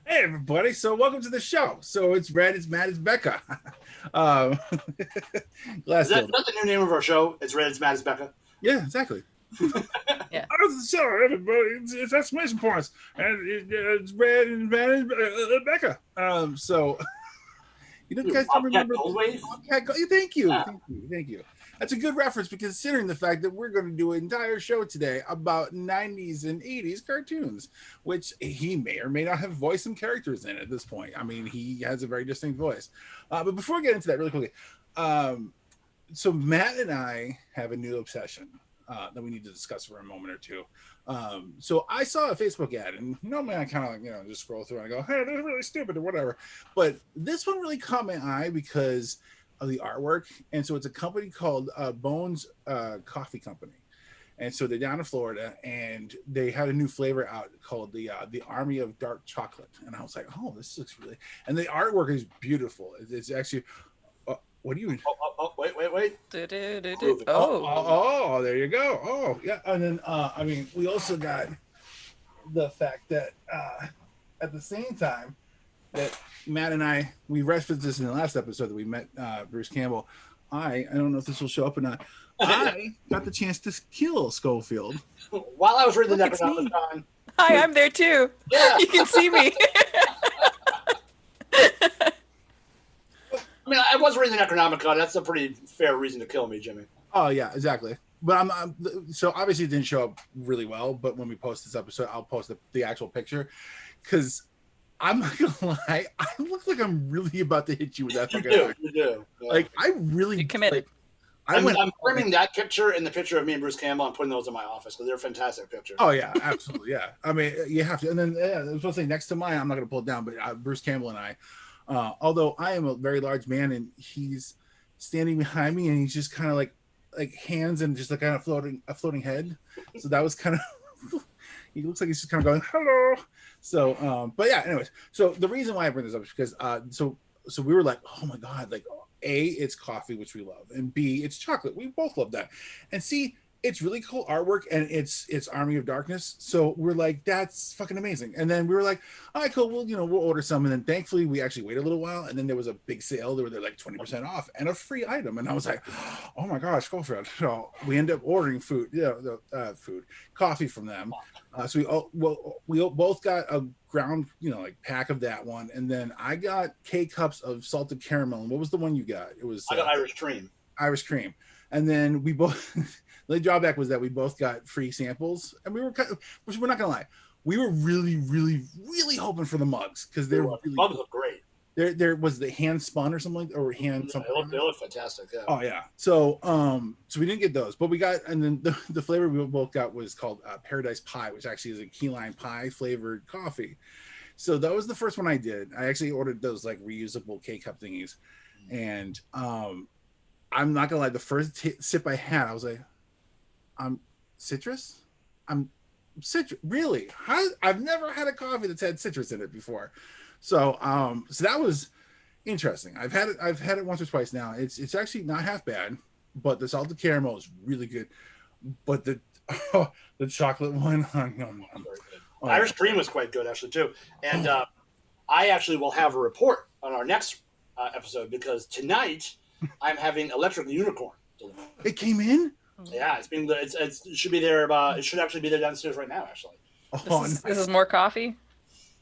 Hey everybody, so welcome to the show. So it's Red, it's Matt, it's Becca. Is that the new name of our show? It's Red, it's Matt, it's Becca. Yeah, exactly. Yeah. Welcome to the show, everybody. It's exclamation points, and it's Red and Matt and Becca. So you know, guys don't remember. Thank you, Yeah. thank you. That's a good reference, because considering the fact that we're going to do an entire show today about 90s and 80s cartoons, which he may or may not have voiced some characters in at this point. I mean, he has a very distinct voice. But before we get into that really quickly, so Matt and I have a new obsession that we need to discuss for a moment or two. So I saw a Facebook ad, and normally I kind of like, just scroll through and I go, hey, this is really stupid or whatever. But this one really caught my eye because of the artwork. And so it's a company called Bones Coffee Company. And so they're down in Florida, and they had a new flavor out called the Army of Dark Chocolate. And I was like, oh, this looks really, and the artwork is beautiful. It's actually, what do you mean? Wait. Oh, there you go. Oh, yeah. And then, I mean, we also got the fact that at the same time that Matt and I, we referenced this in the last episode that we met Bruce Campbell. I don't know if this will show up or not. I got the chance to kill Schofield. While I was reading Look, the it's me. Necronomicon. Hi, I'm there too. Yeah. You can see me. I mean, I was reading the Necronomicon. That's a pretty fair reason to kill me, Jimmy. Oh yeah, exactly. But so obviously it didn't show up really well. But when we post this episode, I'll post the actual picture, because I'm not gonna lie, I look like I'm really about to hit you with that. You do. Yeah. Like I really You committed. Like, I'm framing that picture and the picture of me and Bruce Campbell. I'm putting those in my office because they're fantastic pictures. Oh yeah, absolutely, yeah. I mean, you have to. And then I was supposed to say next to mine, I'm not gonna pull it down, but Bruce Campbell and I, although I am a very large man and he's standing behind me and he's just kind of like hands and just like kind of a floating head. So that was kind of. He looks like he's just kind of going hello. So, but yeah. Anyways, so the reason why I bring this up is because so we were like, oh my god, like A, it's coffee, which we love, and B, it's chocolate. We both love that, and C, it's really cool artwork, and it's Army of Darkness. So we're like, that's fucking amazing. And then we were like, all right, cool. We'll order some. And then thankfully we actually waited a little while, and then there was a big sale. They were like 20% off and a free item. And I was like, oh my gosh, go for it. So we end up ordering coffee from them. So we both got a ground, like pack of that one. And then I got K-cups of salted caramel. And what was the one you got? It was I got Irish cream. Irish cream. And then we both the drawback was that we both got free samples, and we're not gonna lie, we were really, really, really hoping for the mugs, because they're really mugs look great. There was the hand spun or something, or hand something. They look fantastic. Yeah. Oh yeah. So so we didn't get those, but we got, and then the flavor we both got was called Paradise Pie, which actually is a key lime pie flavored coffee. So that was the first one I did. I actually ordered those like reusable K-cup thingies, and I'm not gonna lie, the first sip I had, I was like, citrus? Citrus? Really? I've never had a coffee that's had citrus in it before. So so that was interesting. I've had it once or twice now. It's actually not half bad, but the salted caramel is really good. But the chocolate one, Irish cream was quite good actually too. And I actually will have a report on our next episode, because tonight I'm having Electric Unicorn delivered. It came in? Yeah, it should be there. It should actually be there downstairs right now. Actually, This is more coffee.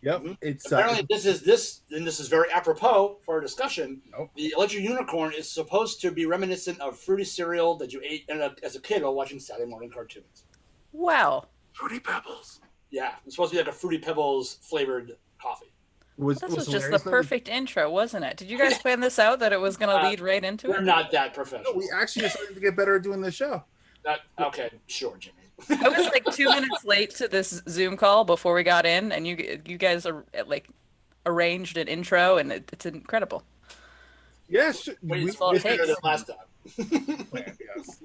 Yep. Mm-hmm. It's apparently this is very apropos for our discussion. Nope. The Electric Unicorn is supposed to be reminiscent of fruity cereal that you ate as a kid while watching Saturday morning cartoons. Wow. Fruity Pebbles. Yeah, it's supposed to be like a Fruity Pebbles flavored coffee. This was just the perfect intro, wasn't it? Did you guys plan this out, that it was going to lead right into We're it? not that professional. No, we actually decided to get better at doing this show. Okay, sure, Jimmy. I was like 2 minutes late to this Zoom call before we got in, and you guys are like arranged an intro, and it's incredible. Yes, It's better than last time. Yes.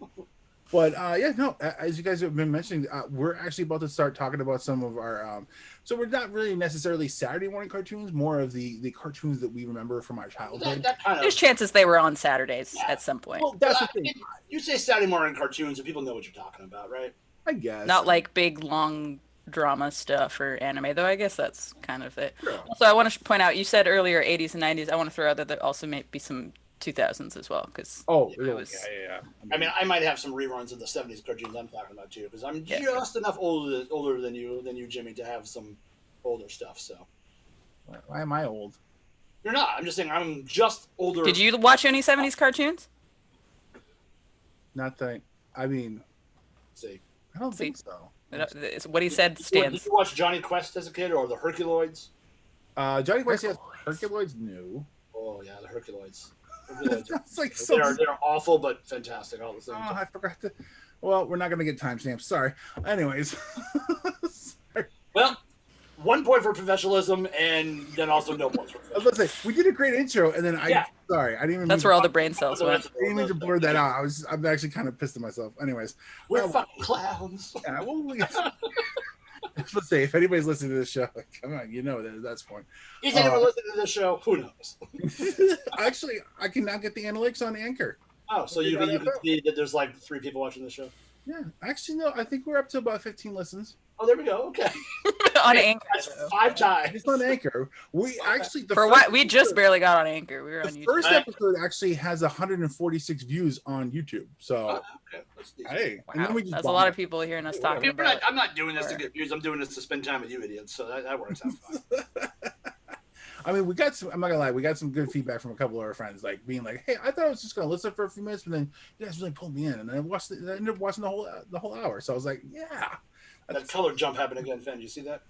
But yeah, no, as you guys have been mentioning, we're actually about to start talking about some of our so we're not really necessarily Saturday morning cartoons, more of the cartoons that we remember from our childhood. There's chances they were on Saturdays at some point. Well, that's the thing. You say Saturday morning cartoons and people know what you're talking about, right? I guess. Not like big long drama stuff or anime, though I guess that's kind of it. Sure. Also, I want to point out, you said earlier 80s and 90s. I want to throw out that there also may be some 2000s as well, because Oh, it was... yeah. I mean, I might have some reruns of the '70s cartoons I'm talking about too, because I'm Yeah. just enough older than you, Jimmy, to have some older stuff. So Why am I old? you're not. I'm just saying I'm just older. Did you watch any 70s cartoons? Not that. I mean, See, I don't See. think so. It's what he said Did stands. you watch Johnny Quest as a kid or the Herculoids? Johnny Quest, yes. Herculoids. Herculoids, no. Oh yeah, the Herculoids. Herculoids That's like they're awful but fantastic all the same Oh, time. I forgot to. Well, we're not gonna get timestamps. Sorry. Anyways. Sorry. Well, 1 point for professionalism, and then also no points for I was about to say we did a great intro, and then Yeah. sorry, I didn't even. That's mean where to- all the brain cells went. I didn't mean to blur that out. I'm actually kind of pissed at myself. Anyways, We're well, fucking clowns. yeah, well, let's say if anybody's listening to this show, come on, you know that at that point. Is anyone listening to this show? Who knows? Actually, I can now get the analytics on Anchor. Oh, so you can see that there's like 3 people watching the show. Yeah, actually, no. I think we're up to about 15 listens. Oh, there we go. Okay, On Anchor. that's 5 times. It's on Anchor. We actually For what? We just barely got on Anchor. We were on the YouTube. first episode actually has 146 views on YouTube. So Okay, that's decent. hey, and then Wow, we just that's a bombed lot it. of people hearing us Hey, talking We're not- about. I'm not doing this to get views. I'm doing this to spend time with you idiots. So that works out fine. I mean, we got some. I'm not gonna lie, we got some good feedback from a couple of our friends, like being like, "Hey, I thought I was just gonna listen for a few minutes, but then you guys really pulled me in, and then I ended up watching the whole hour." So I was like, "Yeah." That color jump happened again, Fen. You see that?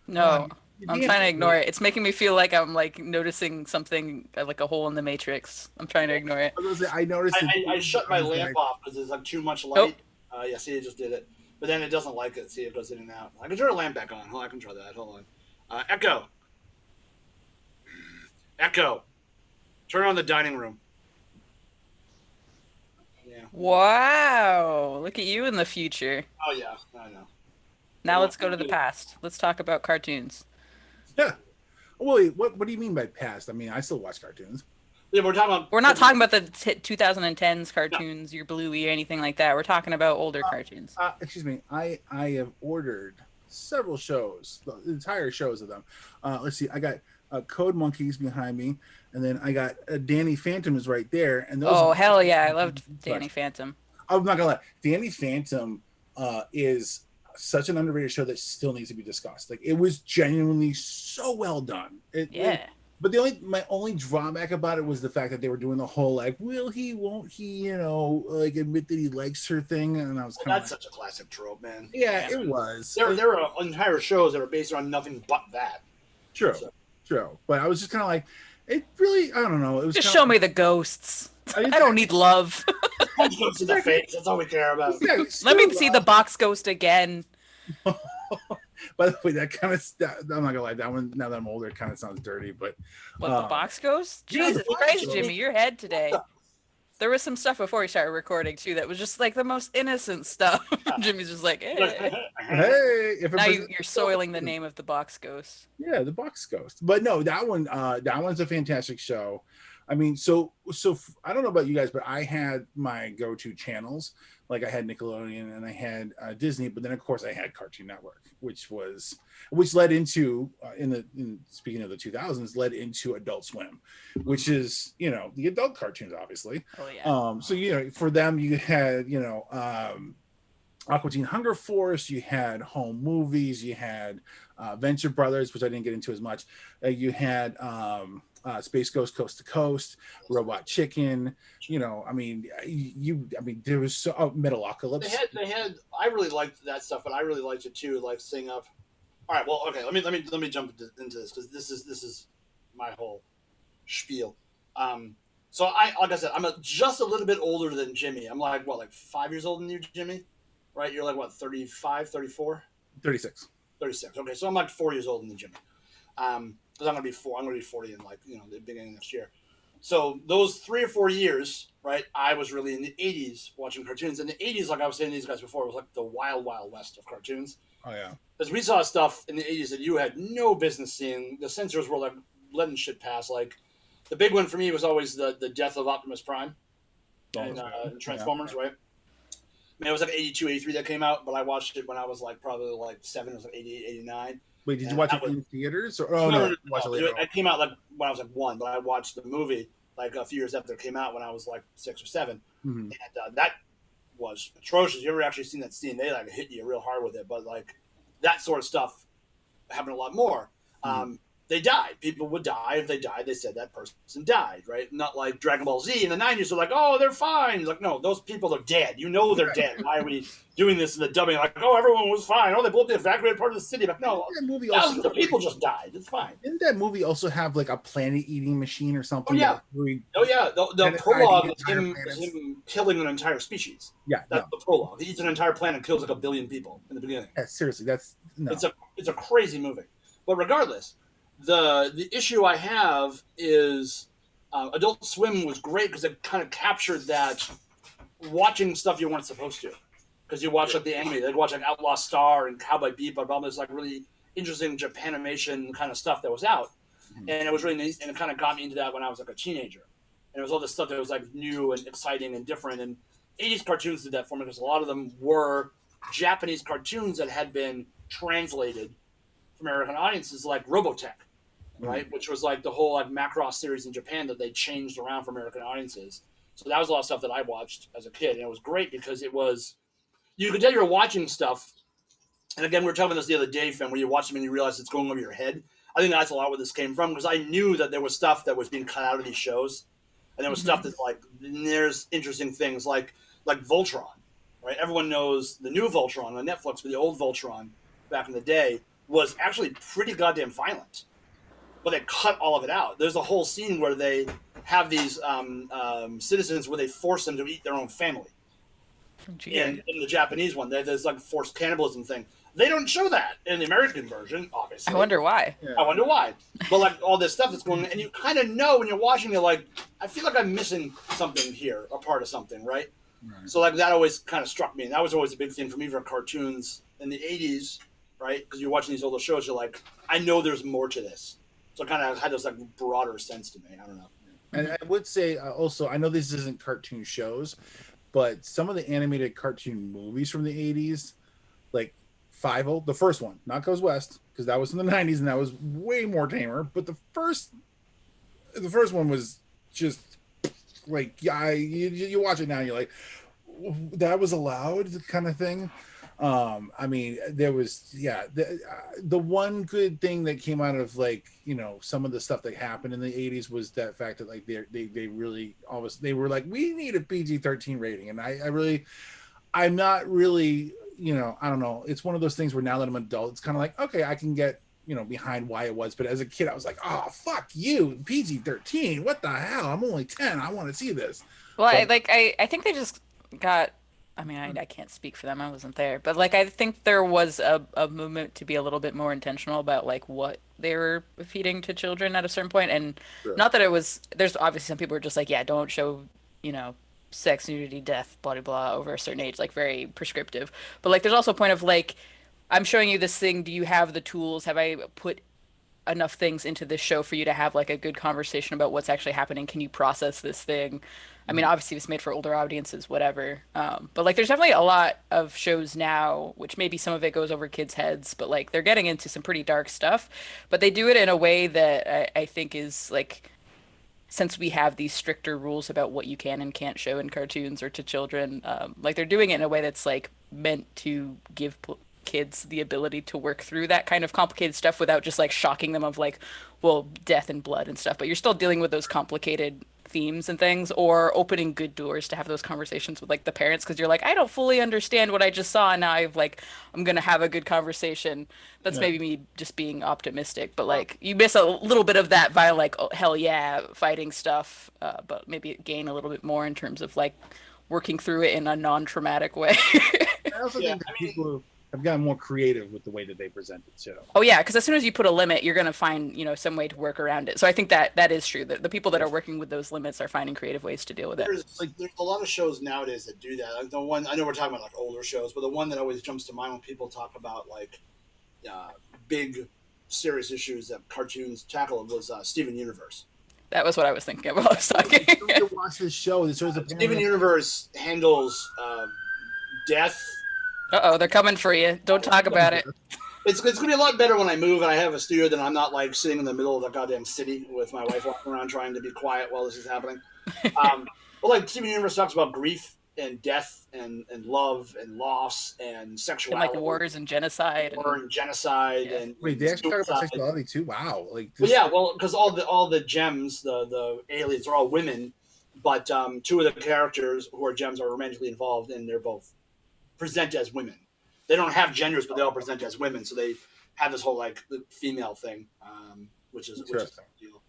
No, You I'm can't- trying to ignore it. It's making me feel like I'm like noticing something like a hole in the matrix. I'm trying to ignore it. I was gonna say, I noticed. I shut my lamp off because there's like too much light. Yeah, see, it just did it. But then it doesn't like it. See, it goes in and out. I can turn the lamp back on. Hold on, I can try that. Hold on. Echo. Echo. Turn on the dining room. Yeah. Wow, look at you in the future. Oh yeah, I know. Now let's go to the past. Let's talk about cartoons. Yeah. Wait, what do you mean by past? I mean, I still watch cartoons. Yeah, we're talking about. We're not talking about the 2010s cartoons, your Bluey or anything like that. We're talking about older cartoons. Excuse me. I have ordered several shows, the entire shows of them. Let's see. I got Code Monkeys behind me, and then I got Danny Phantom is right there. And those Oh, hell yeah. I loved Danny Phantom. I'm not gonna lie. Danny Phantom is such an underrated show that still needs to be discussed. Like, it was genuinely so well done. But my only drawback about it was the fact that they were doing the whole like, will he, won't he, like admit that he likes her thing, and I was kind of That's such a classic trope, man. yeah, it was. There are entire shows that are based on nothing but that. True, true. But I was just kind of like, it really, I don't know. It was Just kinda show me the ghosts. I I don't need love. Punch goes to the face. That's all we care about. Yeah, Let me still, see the box ghost again. By the way, that kind of I'm not gonna lie. That one, now that I'm older, kind of sounds dirty. But What, the box ghost? yeah, the Jesus box Christ, ghost. Jimmy, your head today. There was some stuff before we started recording, too, that was just like the most innocent stuff. Jimmy's just like, eh. hey, if it Now presents you're itself- soiling the name of the box ghost. Yeah, the box ghost. But no, that one's a fantastic show. I mean, so I don't know about you guys, but I had my go-to channels. Like, I had Nickelodeon and I had Disney, but then of course I had Cartoon Network, which led into speaking of the 2000s, led into Adult Swim, which is the adult cartoons, obviously. Oh yeah. So for them you had Aqua Teen Hunger Force, you had home movies, you had Venture Brothers, which I didn't get into as much. You had Space Ghost Coast to Coast, Robot Chicken. There was Metalocalypse. They had. I really liked that stuff, but I really liked it too. Like Sing Up. All right. Well, okay. Let me jump into this because this is my whole spiel. So like I said, I'm just a little bit older than Jimmy. I'm like 5 years older than you, Jimmy. Right? You're like 35, 34? 36. 36. Okay, so I'm like 4 years older than Jimmy. Because I'm gonna be 40 in the beginning of next year. So those 3 or 4 years, right? I was really in the 80s watching cartoons. In the 80s, like I was saying to these guys before, it was like the wild, wild west of cartoons. Oh yeah. Because we saw stuff in the 80s that you had no business seeing. The censors were like letting shit pass. Like the big one for me was always the death of Optimus Prime in Transformers, right? mean, it was like 82, 83 that came out, but I watched it when I was like probably like 7. It was like 88, 89. Wait, did you watch it in theaters? Or, oh, No, you watched it later on. It came out like when I was like 1, but I watched the movie like a few years after it came out when I was like 6 or 7. Mhm. And that was atrocious. You ever actually seen that scene? They like hit you real hard with it, but like that sort of stuff happened a lot more. They died. People would die. If they died, they said that person died, right? Not like Dragon Ball Z in the 90s. They're like, oh, they're fine. Like, no, those people are dead. You know they're dead. Why are we doing this in the dubbing? Like, oh, everyone was fine. Oh, they blew up the evacuated part of the city. Like, no, thousands of people just died. It's fine. Didn't that movie also have like a planet-eating machine or something? Oh, yeah. The prologue is him killing an entire species. Yeah. That's the prologue. He eats an entire planet and kills like 1 billion people in the beginning. Yeah, seriously, It's a crazy movie. But regardless, the issue I have is Adult Swim was great because it kind of captured that watching stuff you weren't supposed to. Because you watch like the anime, they'd watch like Outlaw Star and Cowboy Bebop, all this like really interesting Japanimation kind of stuff that was out, and it was really neat, and it kind of got me into that when I was like a teenager. And it was all this stuff that was like new and exciting and different. And 80s cartoons did that for me because a lot of them were Japanese cartoons that had been translated for American audiences, like Robotech. Right, which was like the whole like Macross series in Japan that they changed around for American audiences. So that was a lot of stuff that I watched as a kid, and it was great because it was you could tell you were watching stuff. And again, we were talking about this the other day, Finn, where you watch them and you realize it's going over your head. I think that's a lot where this came from because I knew that there was stuff that was being cut out of these shows, and there was stuff that's like there's interesting things like Voltron, right? Everyone knows the new Voltron on Netflix, but the old Voltron back in the day was actually pretty goddamn violent. But they cut all of it out. There's a whole scene where they have these citizens where they force them to eat their own family. In the Japanese one, there's like forced cannibalism thing. They don't show that in the American version, obviously. I wonder why. Yeah. I wonder why. But like all this stuff that's going on, and you kind of know when you're watching, you're like, I feel like I'm missing something here, a part of something, right? So like that always kind of struck me. And that was always a big thing for me for cartoons in the 80s, right? Because you're watching these older shows, you're like, I know there's more to this. So it kind of had this like broader sense to me. I don't know. And I would say also, I know this isn't cartoon shows, but some of the animated cartoon movies from the 80s, like Five-O, the first one, not Goes West, because that was in the 90s and that was way more tamer. But the first one was just like, yeah, you watch it now and you're like, that was allowed kind of thing. I mean, there was, the one good thing that came out of like, you know, some of the stuff that happened in the 80s was that fact that like they really always, they were like, we need a PG-13 rating. And I'm not really, you know, I don't know. It's one of those things where now that I'm an adult, it's kind of like, okay, I can get, you know, behind why it was. But as a kid, I was like, oh, fuck you, PG-13. What the hell? I'm only 10. I want to see this. Well, I think they just got, I mean, I can't speak for them. I wasn't there. But, like, I think there was a movement to be a little bit more intentional about, like, what they were feeding to children at a certain point. And not that it was, there's obviously some people who are just like, yeah, don't show, you know, sex, nudity, death, blah, blah, blah, over a certain age, like, very prescriptive. But, like, there's also a point of, like, I'm showing you this thing. Do you have the tools? Have I put enough things into this show for you to have, like, a good conversation about what's actually happening? Can you process this thing? I mean, obviously it's made for older audiences, whatever. But like, there's definitely a lot of shows now, which maybe some of it goes over kids' heads, but like they're getting into some pretty dark stuff. But they do it in a way that I think is like, since we have these stricter rules about what you can and can't show in cartoons or to children, like they're doing it in a way that's like meant to give kids the ability to work through that kind of complicated stuff without just like shocking them of like, well, death and blood and stuff. But you're still dealing with those complicated themes and things, or opening good doors to have those conversations with like the parents, because you're like, I don't fully understand what I just saw, and now I'm gonna have a good conversation. That's maybe me just being optimistic, but like you miss a little bit of that via like, oh, hell yeah, fighting stuff, but maybe gain a little bit more in terms of like working through it in a non-traumatic way. I also think that people have gotten more creative with the way that they present it too. Oh yeah, because as soon as you put a limit, you're gonna find, you know, some way to work around it. So I think that is true. The people that are working with those limits are finding creative ways to deal with it. There's a lot of shows nowadays that do that. Like the one, I know we're talking about like older shows, but the one that always jumps to mind when people talk about like big serious issues that cartoons tackle was Steven Universe. That was what I was thinking of while I was talking. To watch this show. Steven Universe handles death. Uh-oh, they're coming for you. Don't talk about it. It's going to be a lot better when I move and I have a studio that I'm not like sitting in the middle of the goddamn city with my wife walking around trying to be quiet while this is happening. But like Steven Universe talks about grief and death and love and loss and sexuality. And like wars and genocide. And genocide. Yeah. And wait, they actually talk about sexuality too? Wow. Like this... Well, yeah, well, because all the gems, the aliens are all women, but two of the characters who are gems are romantically involved and they're both present as women. They don't have genders, but they all present as women, so they have this whole like female thing, which is deal.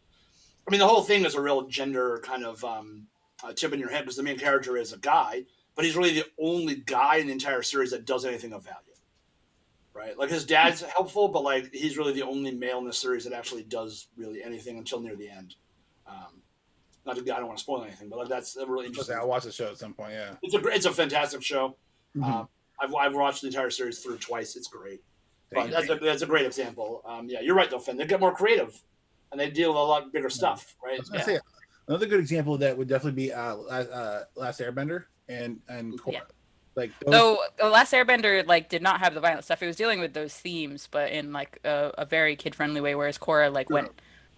I mean, the whole thing is a real gender kind of tip in your head because the main character is a guy, but he's really the only guy in the entire series that does anything of value, right? Like his dad's helpful, but like he's really the only male in the series that actually does really anything until near the end. Not to, I don't want to spoil anything, but like that's a really interesting. I'll watch the show at some point. Yeah, it's a fantastic show. Mm-hmm. I've watched the entire series through twice. It's great. But that's a great example. Yeah, you're right though, Finn. They get more creative, and they deal with a lot bigger stuff, right? I was gonna say another good example of that would definitely be Last Airbender and Korra. Yeah. Like though Last Airbender like did not have the violent stuff. It was dealing with those themes, but in like a very kid friendly way. Whereas Korra like went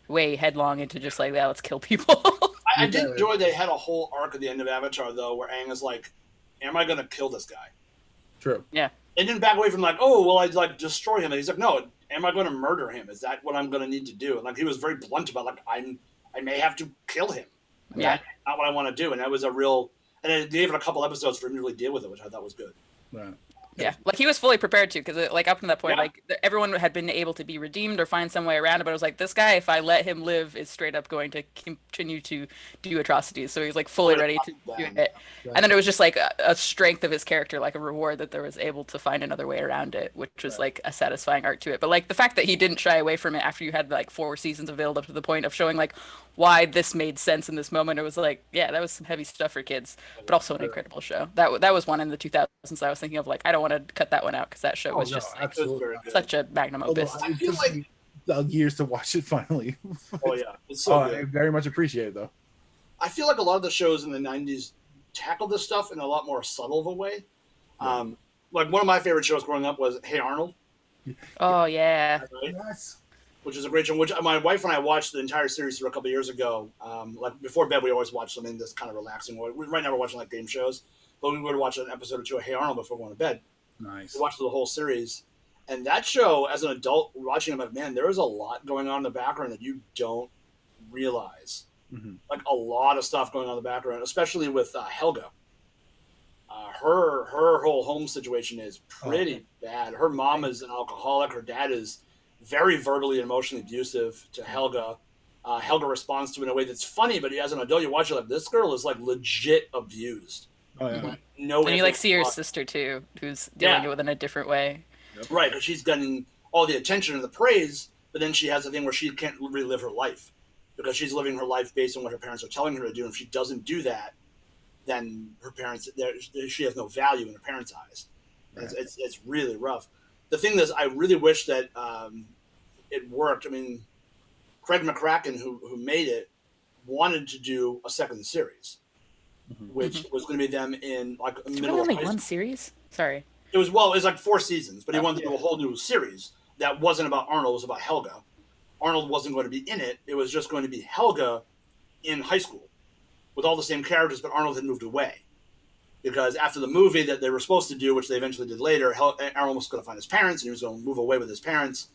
way headlong into just like, yeah, let's kill people. I did enjoy they had a whole arc at the end of Avatar though, where Aang is like, "Am I gonna kill this guy?" True. Yeah. And didn't back away from like, oh, well, I'd like destroy him. And he's like, no, am I going to murder him? Is that what I'm going to need to do? And like, he was very blunt about like, I may have to kill him. Yeah. That's not what I want to do. And that was a real, and it gave it a couple episodes for him to really deal with it, which I thought was good. Right. Yeah, like he was fully prepared to, because like up to that point, like everyone had been able to be redeemed or find some way around it. But it was like, this guy, if I let him live, is straight up going to continue to do atrocities. So he's like fully ready to do it. And then it was just like a strength of his character, like a reward that there was able to find another way around it, which was like a satisfying arc to it. But like the fact that he didn't shy away from it after you had like 4 seasons of build up to the point of showing like why this made sense in this moment. It was like, yeah, that was some heavy stuff for kids, but also an incredible show. That was one in the 2000s I was thinking of, like, I don't want to cut that one out because that show was just like, such a magnum opus. I feel like years to watch it finally. Oh yeah, it's so good. I very much appreciate it though. I feel like a lot of the shows in the 90s tackled this stuff in a lot more subtle of a way. Like one of my favorite shows growing up was Hey Arnold. Oh yeah. Right? Yes. Which is a great show. Which my wife and I watched the entire series through a couple of years ago. Like before bed, we always watch something that's kind of relaxing. Right now we're watching like game shows, but we would watch an episode or two of Hey Arnold before going to bed. Nice. We watched the whole series, and that show, as an adult watching it, I'm like, man, there is a lot going on in the background that you don't realize. Mm-hmm. Like a lot of stuff going on in the background, especially with Helga. Her whole home situation is pretty bad. Her mom is an alcoholic. Her dad is very verbally and emotionally abusive to Helga. Helga responds to it in a way that's funny, but as an adult, you watch it like, this girl is like legit abused. Oh yeah. No. And you like see her sister too, who's dealing with it in a different way. Yep. Right, because she's getting all the attention and the praise, but then she has a thing where she can't relive her life because she's living her life based on what her parents are telling her to do. And if she doesn't do that, then her parents, she has no value in her parents' eyes. Right. It's really rough. The thing is, I really wish that it worked. I mean, Craig McCracken, who made it, wanted to do a second series, which was going to be them in like a middle of only one series. Sorry, it was like 4 seasons, but he wanted to do a whole new series that wasn't about Arnold. It was about Helga. Arnold wasn't going to be in it. It was just going to be Helga in high school with all the same characters, but Arnold had moved away. Because after the movie that they were supposed to do, which they eventually did later, Arnold was going to find his parents, and he was going to move away with his parents.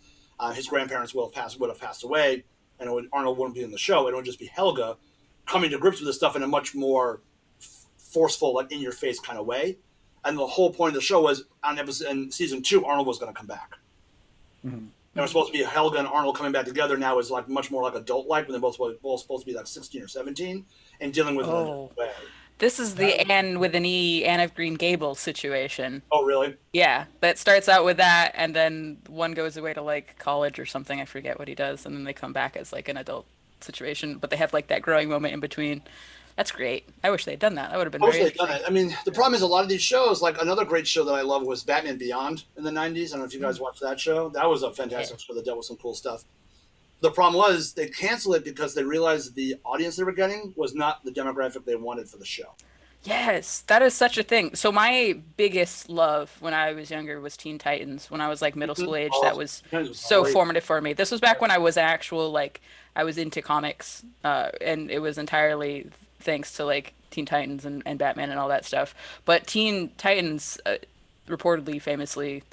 His grandparents would have passed away, and Arnold wouldn't be in the show. It would just be Helga coming to grips with this stuff in a much more forceful, like in-your-face kind of way. And the whole point of the show was, in season 2, Arnold was going to come back. Mm-hmm. It was supposed to be Helga and Arnold coming back together. Now is like much more like adult-like, when they're both supposed to be like 16 or 17 and dealing with it in a different way. This is the Anne with an E, Anne of Green Gables situation. Oh, really? Yeah, that starts out with that, and then one goes away to like college or something. I forget what he does, and then they come back as like an adult situation. But they have like that growing moment in between. That's great. I wish they'd done that. That would have been very interesting. I mean, the problem is a lot of these shows, like another great show that I love was Batman Beyond in the 90s. I don't know if you guys watched that show. That was a fantastic show that dealt with some cool stuff. The problem was they canceled it because they realized the audience they were getting was not the demographic they wanted for the show. Yes, that is such a thing. So my biggest love when I was younger was Teen Titans. When I was like middle school age, that Oh, was that was so great. formative for me. This was back when I was actual like I was into comics, and it was entirely thanks to like Teen Titans and Batman and all that stuff. But Teen Titans, reportedly, famously,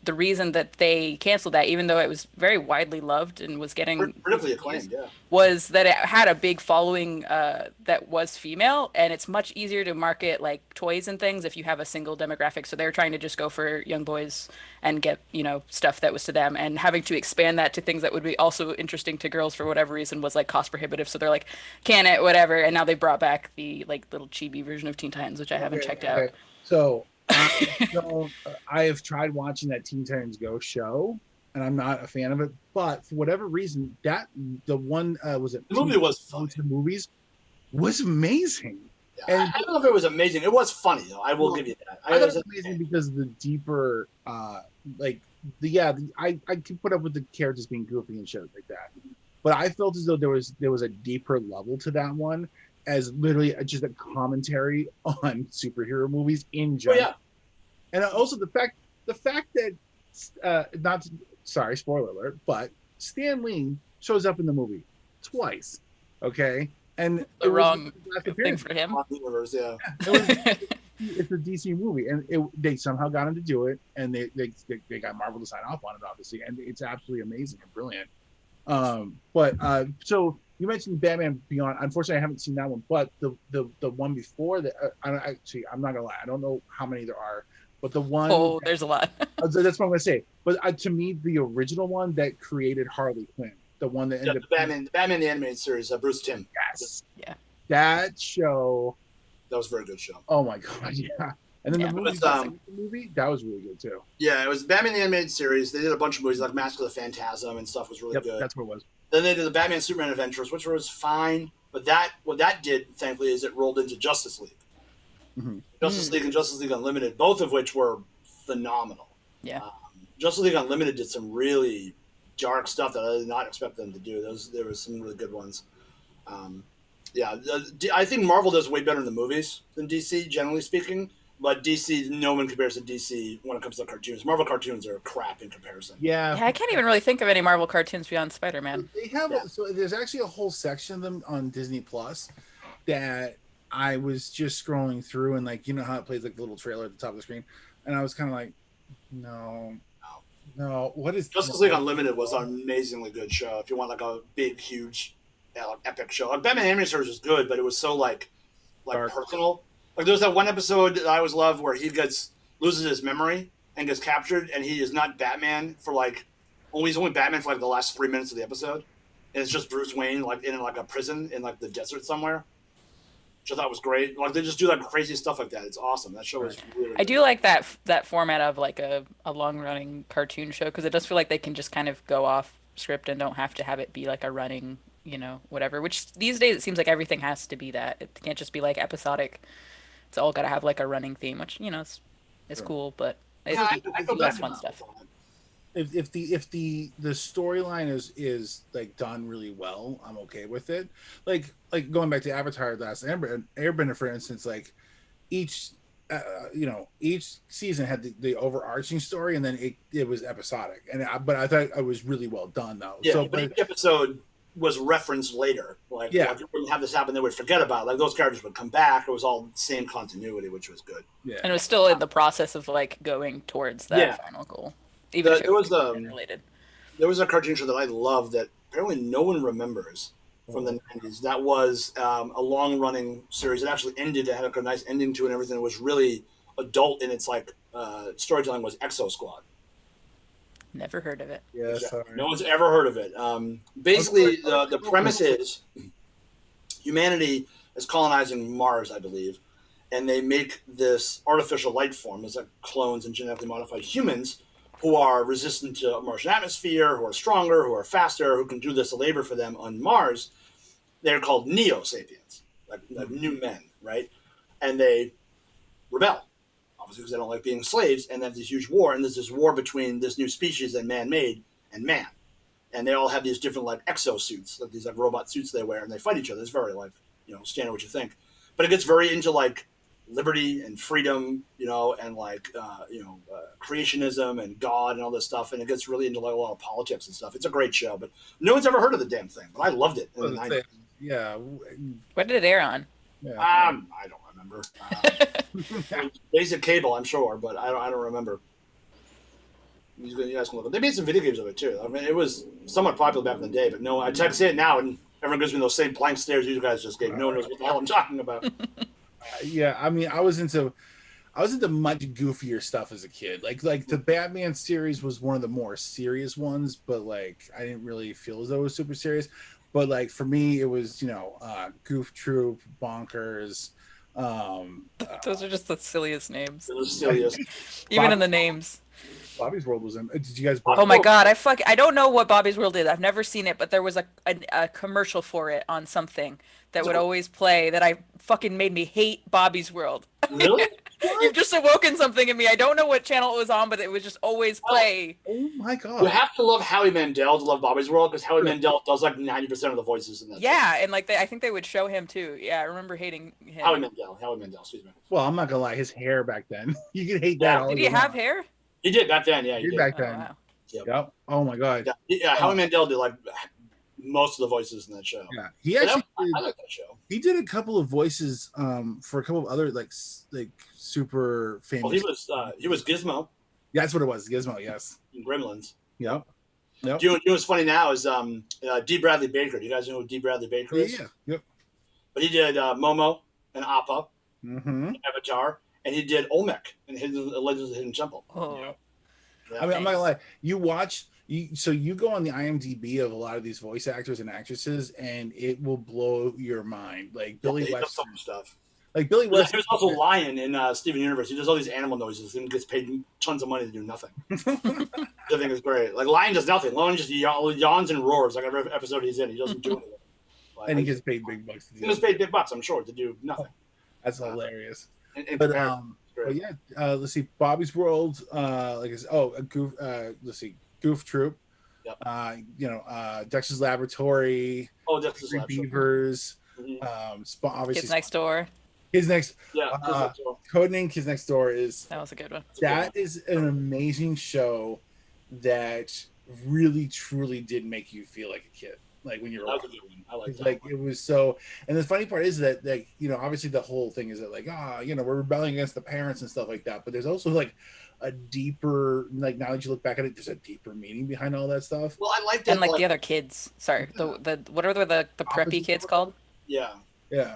the reason that they canceled that, even though it was very widely loved and was getting Critically decent reviews, acclaimed, yeah. was that it had a big following that was female, and it's much easier to market like toys and things if you have a single demographic. So they're trying to just go for young boys and get, stuff that was to them, and having to expand that to things that would be also interesting to girls for whatever reason was like cost prohibitive. So they're like, can it, whatever. And now they brought back the like little chibi version of Teen Titans, which I haven't checked out. Okay. So I have tried watching that Teen Titans Go show, and I'm not a fan of it. But for whatever reason, the one was it The movie was funny. The movies was amazing. Yeah, And I don't know if it was amazing. It was funny though. I will give you that. I thought it was amazing because of the deeper, I can put up with the characters being goofy and shit like that. But I felt as though there was a deeper level to that one, as literally just a commentary on superhero movies in general. Oh, yeah. And also the fact that sorry, spoiler alert, but Stan Lee shows up in the movie twice. Okay. And The wrong thing for him. Universe, yeah. It's a DC movie, and they somehow got him to do it, and they got Marvel to sign off on it, obviously, and it's absolutely amazing and brilliant. So you mentioned Batman Beyond. Unfortunately, I haven't seen that one, but the one before that, I'm not gonna lie, I don't know how many there are, but the one. Oh, there's a lot. That's what I'm gonna say. But to me, the original one that created Harley Quinn, the one that ended up the Batman the animated series, Bruce Timm. Yes. Yeah. That show. That was a very good show. Oh my god, yeah. And then Yeah. the movie that was really good too. Yeah, it was Batman the animated series. They did a bunch of movies like Mask of the Phantasm and stuff was really good. That's what it was. Then they did the Batman Superman Adventures, which was fine. But what that did, thankfully, is it rolled into Justice League. Mm-hmm. Justice League and Justice League Unlimited, both of which were phenomenal. Yeah. Justice League Unlimited did some really dark stuff that I did not expect them to do. There was some really good ones. I think Marvel does way better in the movies than DC, generally speaking. But DC, no one compares to DC when it comes to cartoons. Marvel cartoons are crap in comparison. Yeah. Yeah, I can't even really think of any Marvel cartoons beyond Spider-Man. They have so there's actually a whole section of them on Disney Plus that I was just scrolling through, and like, you know how it plays like the little trailer at the top of the screen, and I was kind of like, no, what is Justice League Unlimited was an amazingly good show. If you want like a big, huge, epic show, like Batman Animated Series was good, but it was so like Dark. personal. Like there was that one episode that I always loved where he loses his memory and gets captured, and he is not Batman for he's only Batman for like the last 3 minutes of the episode, and it's just Bruce Wayne like in like a prison in like the desert somewhere, which I thought was great. Like they just do like crazy stuff like that. It's awesome. That show is really. I do like that format of like a long-running cartoon show, because it does feel like they can just kind of go off script and don't have to have it be like a running, whatever. Which these days it seems like everything has to be that. It can't just be like episodic. It's all got to have like a running theme, which it's cool, but I feel bad less for fun them. stuff. if the storyline is like done really well, I'm okay with it. Like going back to Avatar: The Last Airbender, for instance, like each each season had the overarching story, and then it was episodic, but I thought it was really well done though. Yeah, So, but each episode was referenced later. Like if you wouldn't have this happen, they would forget about it. Like those characters would come back. It was all the same continuity, which was good. yeah, And it was still in the process of like going towards that final goal, even if it was related. There was a cartoon show that I loved that apparently no one remembers from the 90s. That was a long-running series. It actually ended. It had a nice ending to it and everything. It was really adult in its storytelling. Was Exo Squad. Never heard of it. Yeah, sorry. No one's ever heard of it. Basically, the premise is humanity is colonizing Mars, I believe, and they make this artificial life form. It's like clones and genetically modified humans who are resistant to a Martian atmosphere, who are stronger, who are faster, who can do this labor for them on Mars. They're called Neo-Sapiens, like new men, right? And they rebel, obviously, because they don't like being slaves, and there's this huge war, and there's this war between this new species that man-made and man. And they all have these different, like, exosuits, like these, like, robot suits they wear, and they fight each other. It's very, like, stand what you think. But it gets very into, like, liberty and freedom, and creationism and God and all this stuff, and it gets really into like a lot of politics and stuff. It's a great show, but no one's ever heard of the damn thing. But I loved it in the 90s. Yeah. What did it air on? Yeah. I don't remember. Basic cable, I'm sure, but I don't remember. You guys can look up. They made some video games of it too. I mean, it was somewhat popular back in the day, but no, I text it now, and everyone gives me those same blank stares you guys just gave. No one knows what the hell I'm talking about. Yeah, I mean, I was into much goofier stuff as a kid. Like the Batman series was one of the more serious ones, but like I didn't really feel as though it was super serious. But like for me, it was Goof Troop, Bonkers. Those are just the silliest names. It was silliest. Even in the names. Bobby's World was in. Did you guys? Oh my god, I don't know what Bobby's World is. I've never seen it, but there was a commercial for it on something that would always play that I fucking made me hate Bobby's World. Really? You've just awoken something in me. I don't know what channel it was on, but it would just always play. Oh my god! You have to love Howie Mandel to love Bobby's World, because Howie Mandel does like 90% of the voices in that. Yeah, and like I think they would show him too. Yeah, I remember hating him. Howie Mandel, excuse me. Well, I'm not gonna lie, his hair back then. You could hate that. Did he have hair? He did back then, yeah. He did back Oh, then. wow. Yep. Oh my god. Yeah, Howie Mandel did like most of the voices in that show. Yeah, he actually. I like that show. He did a couple of voices for a couple of other like super famous. Well, he was Gizmo. Yeah, that's what it was. Gizmo, yes. In Gremlins. Yep. Do you know what's funny now is Dee Bradley Baker. Do you guys know who Dee Bradley Baker is? Yeah. Yep. But he did Momo and Appa, Mm-hmm. Avatar, and he did Olmec in Legends of the Hidden Temple. Oh. Yeah. I mean, I'm not gonna lie. You go on the IMDb of a lot of these voice actors and actresses, and it will blow your mind. Like Billy he does West. some stuff. Like Billy West. There's also Lion in Steven Universe. He does all these animal noises and gets paid tons of money to do nothing. I think it's great. Like Lion does nothing. Lion just yawns and roars like every episode he's in. He doesn't do anything. And he gets paid big bucks to do He gets paid big bucks, I'm sure, to do nothing. That's hilarious. But yeah, let's see. Bobby's World, Goof. Let's see, Goof Troop. Yep. Dexter's Laboratory. Oh, Dexter's Three Laboratory. Beavers. Mm-hmm. Obviously, Kids Next Door. Kids Next. Yeah. Codename Kids Next Door is. That was a good one. That is an amazing show that really truly did make you feel like a kid, like when you were That was a watching. good one. I like that. Like it was so, and the funny part is that, like, obviously the whole thing is that like, we're rebelling against the parents and stuff like that. But there's also like a deeper, like now that you look back at it, there's a deeper meaning behind all that stuff. Well, I like that. And like the other kids. Sorry, the what are the preppy kids called? Yeah. Yeah.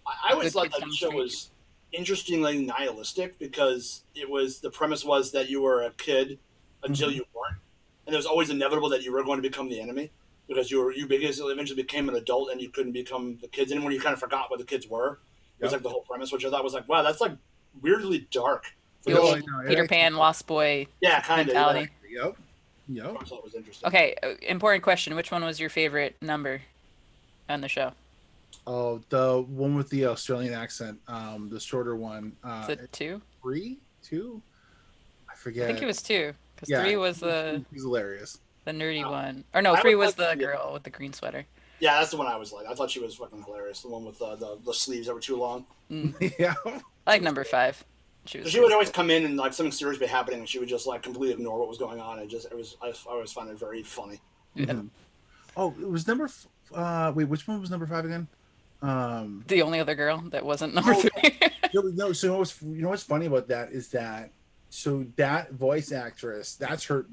I always Good thought Kids that Down the the show Street. was interestingly nihilistic, because the premise was that you were a kid until you weren't, and it was always inevitable that you were going to become the enemy, because you eventually became an adult and you couldn't become the kids anymore. You kind of forgot what the kids were. It was like the whole premise, which I thought was like, wow, that's like weirdly dark. The old Peter Pan, Lost Boy Yeah, kind of. mentality. Yep. I thought it was interesting. Okay, important question. Which one was your favorite number on the show? Oh, the one with the Australian accent, the shorter one. Is it 2? 3, 2? I forget. I think it was 2, because Yeah. 3 was He's hilarious. the nerdy one. Or no, I 3 would was the like- girl with the green sweater. Yeah, that's the one I was like. I thought she was fucking hilarious. The one with the sleeves that were too long. Yeah. I like number 5. She would always come in and like something serious would be happening, and she would just like completely ignore what was going on. I always found it very funny. Yeah. Mhm. Oh, it was number. Wait, which one was number 5 again? The only other girl that wasn't number 3. No. So what's funny about that is that that voice actress, that's her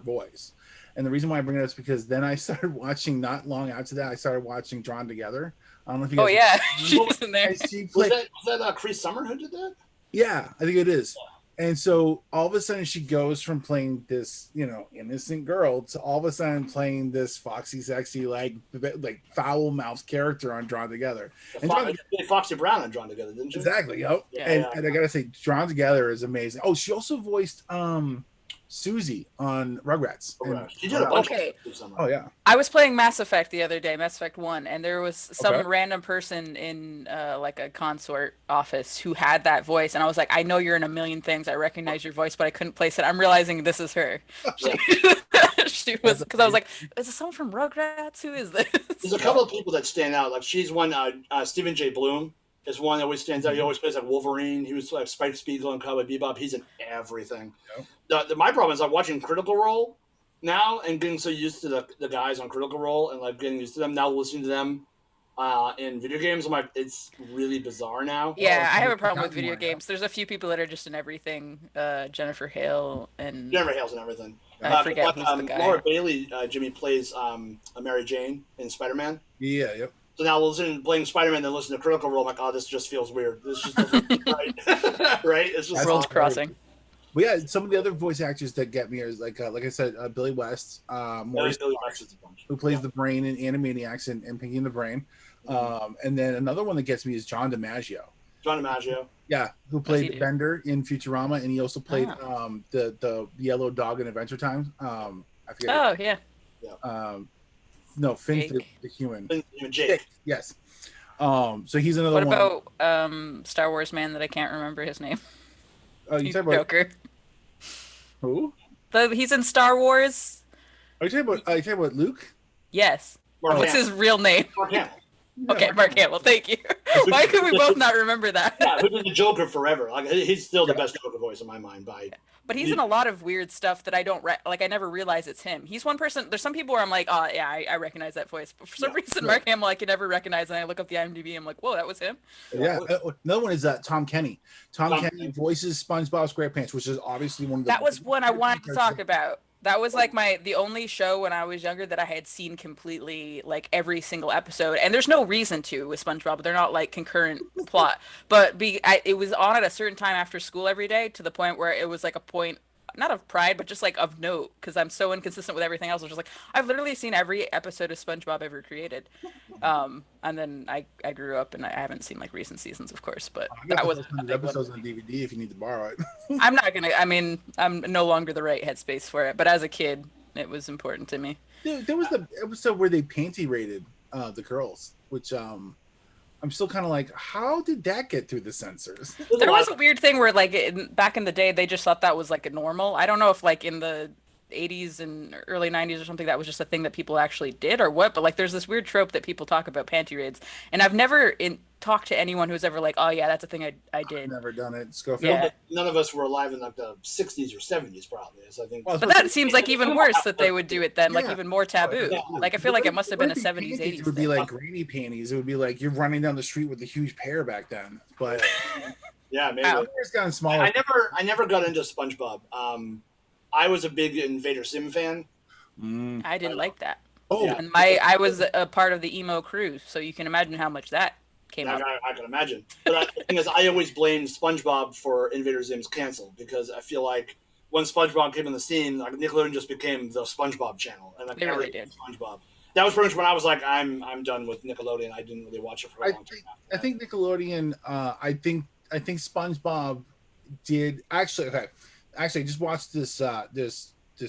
voice, and the reason why I bring it up is because then I started watching. Not long after that, I started watching Drawn Together. I don't know if you guys. Oh yeah, she's in there. She Was played, that Chris Summer who did that? yeah, I think it is. And so all of a sudden she goes from playing this, innocent girl to all of a sudden playing this foxy, sexy, like foul mouthed character on Drawn Together. And Foxy Brown and Drawn Together, didn't you? exactly, yep. Yeah, And I gotta say, Drawn Together is amazing. Oh, she also voiced Susie on Rugrats. And- She did a bunch Okay. of stuff this summer. Oh yeah. I was playing Mass Effect the other day, Mass Effect 1, and there was some Okay. random person in like a consort office who had that voice, and I was like, I know you're in a million things. I recognize your voice, but I couldn't place it. I'm realizing this is her. She was, because I was like, is this someone from Rugrats? Who is this? There's a couple of people that stand out. Like she's one, Stephen J. Bloom. is one that always stands out. He always plays like Wolverine. He was like Spike Spiegel and Cowboy Bebop. He's in everything. Yep. My problem is I'm watching Critical Role now and getting so used to the guys on Critical Role and like getting used to them now, listening to them in video games. I'm like, it's really bizarre now. Yeah, I have a problem with video games. There's a few people that are just in everything. Jennifer Hale and Jennifer Hale's in everything. I forget who's the guy. Laura Bailey, Jimmy plays Mary Jane in Spider-Man. Yeah, yep. So now playing Spider-Man, then listen to Critical Role. I'm like, oh, this just feels weird. This just doesn't right, right? It's just Worlds Crossing. Well, yeah, some of the other voice actors that get me is like I said, Billy West, Maurice who plays the brain in Animaniacs and Pinky and the Brain, and then another one that gets me is John DiMaggio. John DiMaggio. Yeah, who played Bender in Futurama, and he also played the yellow dog in Adventure Time. I forget. Oh yeah. No, Finn Jake. the human. Jake. Yes. So he's another one. What about Star Wars man that I can't remember his name? Oh, you talking about Joker? Who? He's in Star Wars. Are you talking about Luke? Yes. Mark What's Hamill. his real name? Mark Hamill. Okay, Mark Hamill. Thank you. Why could we both not remember that? Yeah, who did the Joker forever? Like, he's still the best Joker voice in my mind. But he's in a lot of weird stuff that I don't like. I never realize it's him. He's one person. There's some people where I'm like, oh yeah, I recognize that voice. But for some reason, Mark Hamill I can never recognize, and I look up the IMDb. I'm like, whoa, that was him. Yeah. Another one is Tom Kenny. Tom Kenny voices SpongeBob SquarePants, which is obviously one of the. That was one I wanted to talk about. That was like the only show when I was younger that I had seen completely, like every single episode. And there's no reason to with SpongeBob. They're not like concurrent plot. But it was on at a certain time after school every day to the point where it was like a point, not of pride, but just like of note, because I'm so inconsistent with everything else. I was just like, I've literally seen every episode of SpongeBob ever created. And then I grew up and I haven't seen like recent seasons, of course, but that was episodes on DVD if you need to borrow it. I'm no longer the right headspace for it, but as a kid, it was important to me. Dude, there was the episode where they panty rated the girls, which I'm still kind of like, how did that get through the censors? There was a weird thing where like back in the day, they just thought that was like a normal. I don't know if like in the 80s and early 90s or something that was just a thing that people actually did or what, but like there's this weird trope that people talk about panty raids, and I've never talked to anyone who's ever like, oh yeah, that's a thing I did. I've never done it. Schofield. Yeah. But none of us were alive in like the 60s or 70s probably, so I think. But that seems like even worse that they would do it then, like even more taboo. Like I feel like it must have been a 70s, 80s. It would be like granny panties. It would be like you're running down the street with a huge pair back then. But yeah, maybe it's gotten smaller. I never got into SpongeBob. I was a big Invader Sim fan. I didn't like that. Oh, Yeah. And I was a part of the emo crew, so you can imagine how much that came up. I can imagine. But the thing is, I always blamed SpongeBob for Invader Zim's canceled because I feel like when SpongeBob came in the scene, like Nickelodeon just became the SpongeBob channel, and like They really did. SpongeBob. That was pretty much when I was like, I'm done with Nickelodeon. I didn't really watch it for a long time. I think Nickelodeon. I think SpongeBob did actually. Okay, actually, I just watched this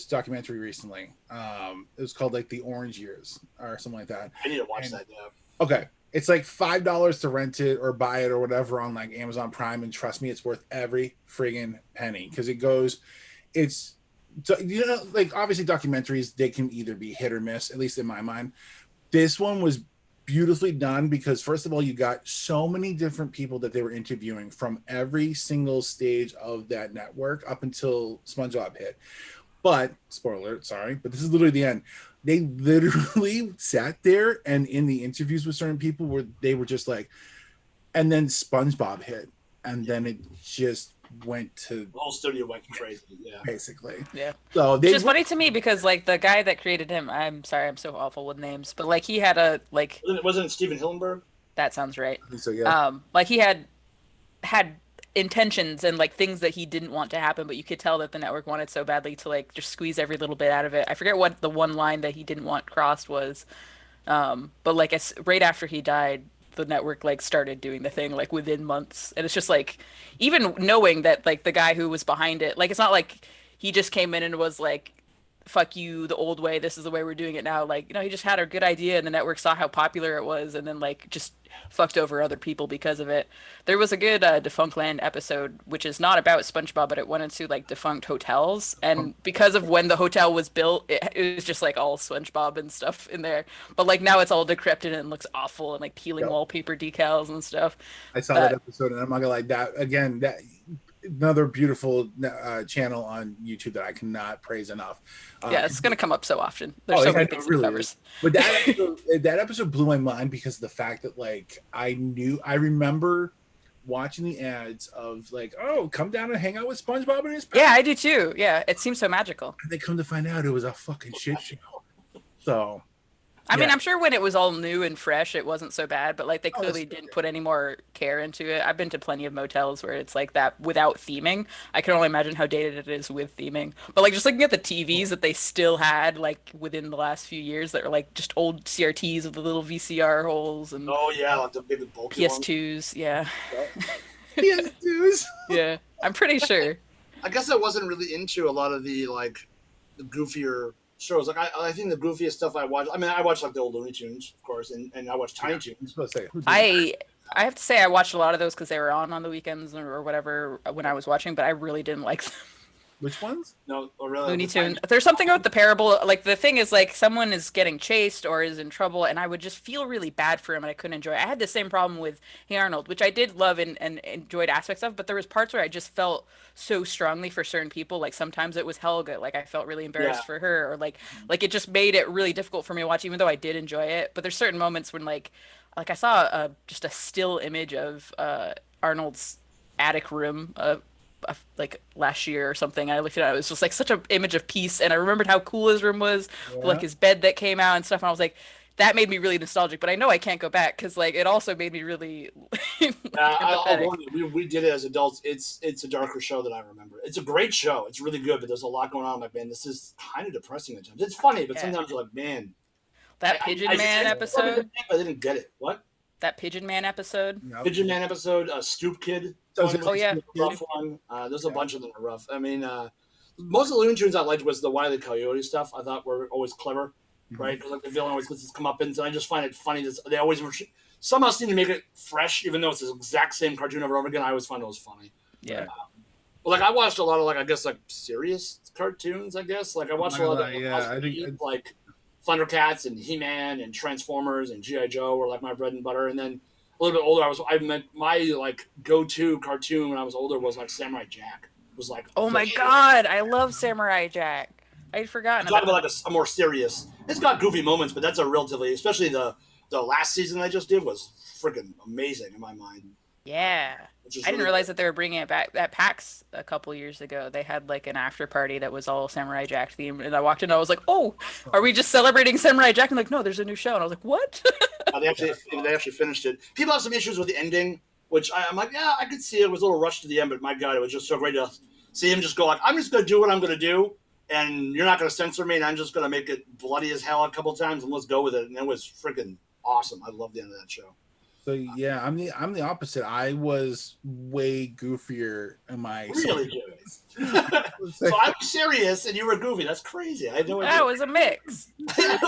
documentary recently. It was called like the Orange Years or something like that. I need to watch that. Yeah. Okay, it's like $5 to rent it or buy it or whatever on like Amazon Prime, and trust me, it's worth every friggin' penny because it's like obviously documentaries, they can either be hit or miss, at least in my mind. This one was beautifully done because first of all, you got so many different people that they were interviewing from every single stage of that network up until SpongeBob hit. But spoiler alert, sorry, but this is literally the end. They literally sat there and in the interviews with certain people where they were just like, and then SpongeBob hit, and then it just went to The whole studio went crazy. Yeah. basically. Yeah. So Which is funny to me because like the guy that created him, I'm sorry, I'm so awful with names, but like he had a like Wasn't it Steven Hillenburg? that sounds right. So yeah. Like he had intentions and like things that he didn't want to happen, but you could tell that the network wanted so badly to like just squeeze every little bit out of it. I forget what the one line that he didn't want crossed was, but like right after he died, the network like started doing the thing like within months, and it's just like even knowing that like the guy who was behind it, like it's not like he just came in and was like fuck you, the old way, this is the way we're doing it now. Like, you know, he just had a good idea and the network saw how popular it was and then like just fucked over other people because of it. There was a good Defunctland episode, which is not about SpongeBob, but it went into like defunct hotels. And because of when the hotel was built, it was just like all SpongeBob and stuff in there. But like now it's all decrepit and looks awful and like peeling wallpaper decals and stuff. I saw that episode and I'm not gonna like that again. That another beautiful channel on YouTube that I cannot praise enough. Yeah, it's gonna come up so often. There's so many things it covers. But that episode blew my mind because of the fact that like I remember watching the ads of like, oh, come down and hang out with SpongeBob and his pets. Yeah, I do too. Yeah, it seems so magical. And they come to find out it was a fucking shit show. So I mean, I'm sure when it was all new and fresh, it wasn't so bad, but like they clearly didn't put any more care into it. I've been to plenty of motels where it's like that without theming. I can only imagine how dated it is with theming. But like just looking at the TVs that they still had like within the last few years that are like just old CRTs with the little VCR holes and like the big bulky PS2s, yeah. PS2s. Yeah, I'm pretty sure. I guess I wasn't really into a lot of the like the goofier shows. Like I think the goofiest stuff I watched. I mean, I watched like the old Looney Tunes, of course, and I watched Tiny Toons. I have to say I watched a lot of those because they were on the weekends or whatever when I was watching, but I really didn't like them. Which ones? No, really. Looney Tunes. There's something about the parable. Like the thing is, like someone is getting chased or is in trouble, and I would just feel really bad for him, and I couldn't enjoy it. I had the same problem with Hey Arnold, which I did love and enjoyed aspects of, but there was parts where I just felt so strongly for certain people. Like sometimes it was Helga, like I felt really embarrassed for her, or like it just made it really difficult for me to watch, even though I did enjoy it. But there's certain moments when like I saw just a still image of Arnold's attic room. Like last year or something. I looked at it. It was just like such an image of peace, and I remembered how cool his room was, like his bed that came out and stuff. And I was like, that made me really nostalgic. But I know I can't go back because like it also made me really. I'll warn you, we did it as adults. It's a darker show than I remember. It's a great show. It's really good, but there's a lot going on. I'm like, man, this is kind of depressing at times. It's funny, but sometimes you're like, man. That Pigeon Man episode. I didn't get it. What? That Pigeon Man episode. No. Pigeon Man episode. Stoop Kid. Rough one. There's a bunch of them that are rough. I mean, most of the Looney Tunes I liked was the Wile E. Coyote stuff. I thought were always clever, right? Because like the villain always gets his comeuppance, and I just find it funny that they always somehow seem to make it fresh, even though it's the exact same cartoon over and over again. I always find it was funny. Yeah. But like I watched a lot of like I guess like serious cartoons. I guess like I watched a lot of like Thundercats and He-Man and Transformers and G.I. Joe were like my bread and butter, and then. A little bit older, I meant my like go-to cartoon when I was older was like Samurai Jack. It was like, oh my god, I love Samurai Jack. I'd forgotten about like a more serious. It's got goofy moments, but that's a relatively, especially the last season I just did was freaking amazing in my mind. Yeah, I didn't realize that they were bringing it back. At PAX a couple years ago, they had like an after party that was all Samurai Jack themed, and I walked in and I was like, "Oh, are we just celebrating Samurai Jack?" And like, no, there's a new show, and I was like, "What?" They actually finished it. People have some issues with the ending, which I'm like, yeah, I could see it. It was a little rushed to the end, but my God, it was just so great to see him just go like, I'm just going to do what I'm going to do, and you're not going to censor me, and I'm just going to make it bloody as hell a couple times, and let's go with it. And it was freaking awesome. I loved the end of that show. So yeah, I'm the opposite. I was way goofier in my really good. So I was serious and you were goofy. That's crazy. I had no idea. That was a mix.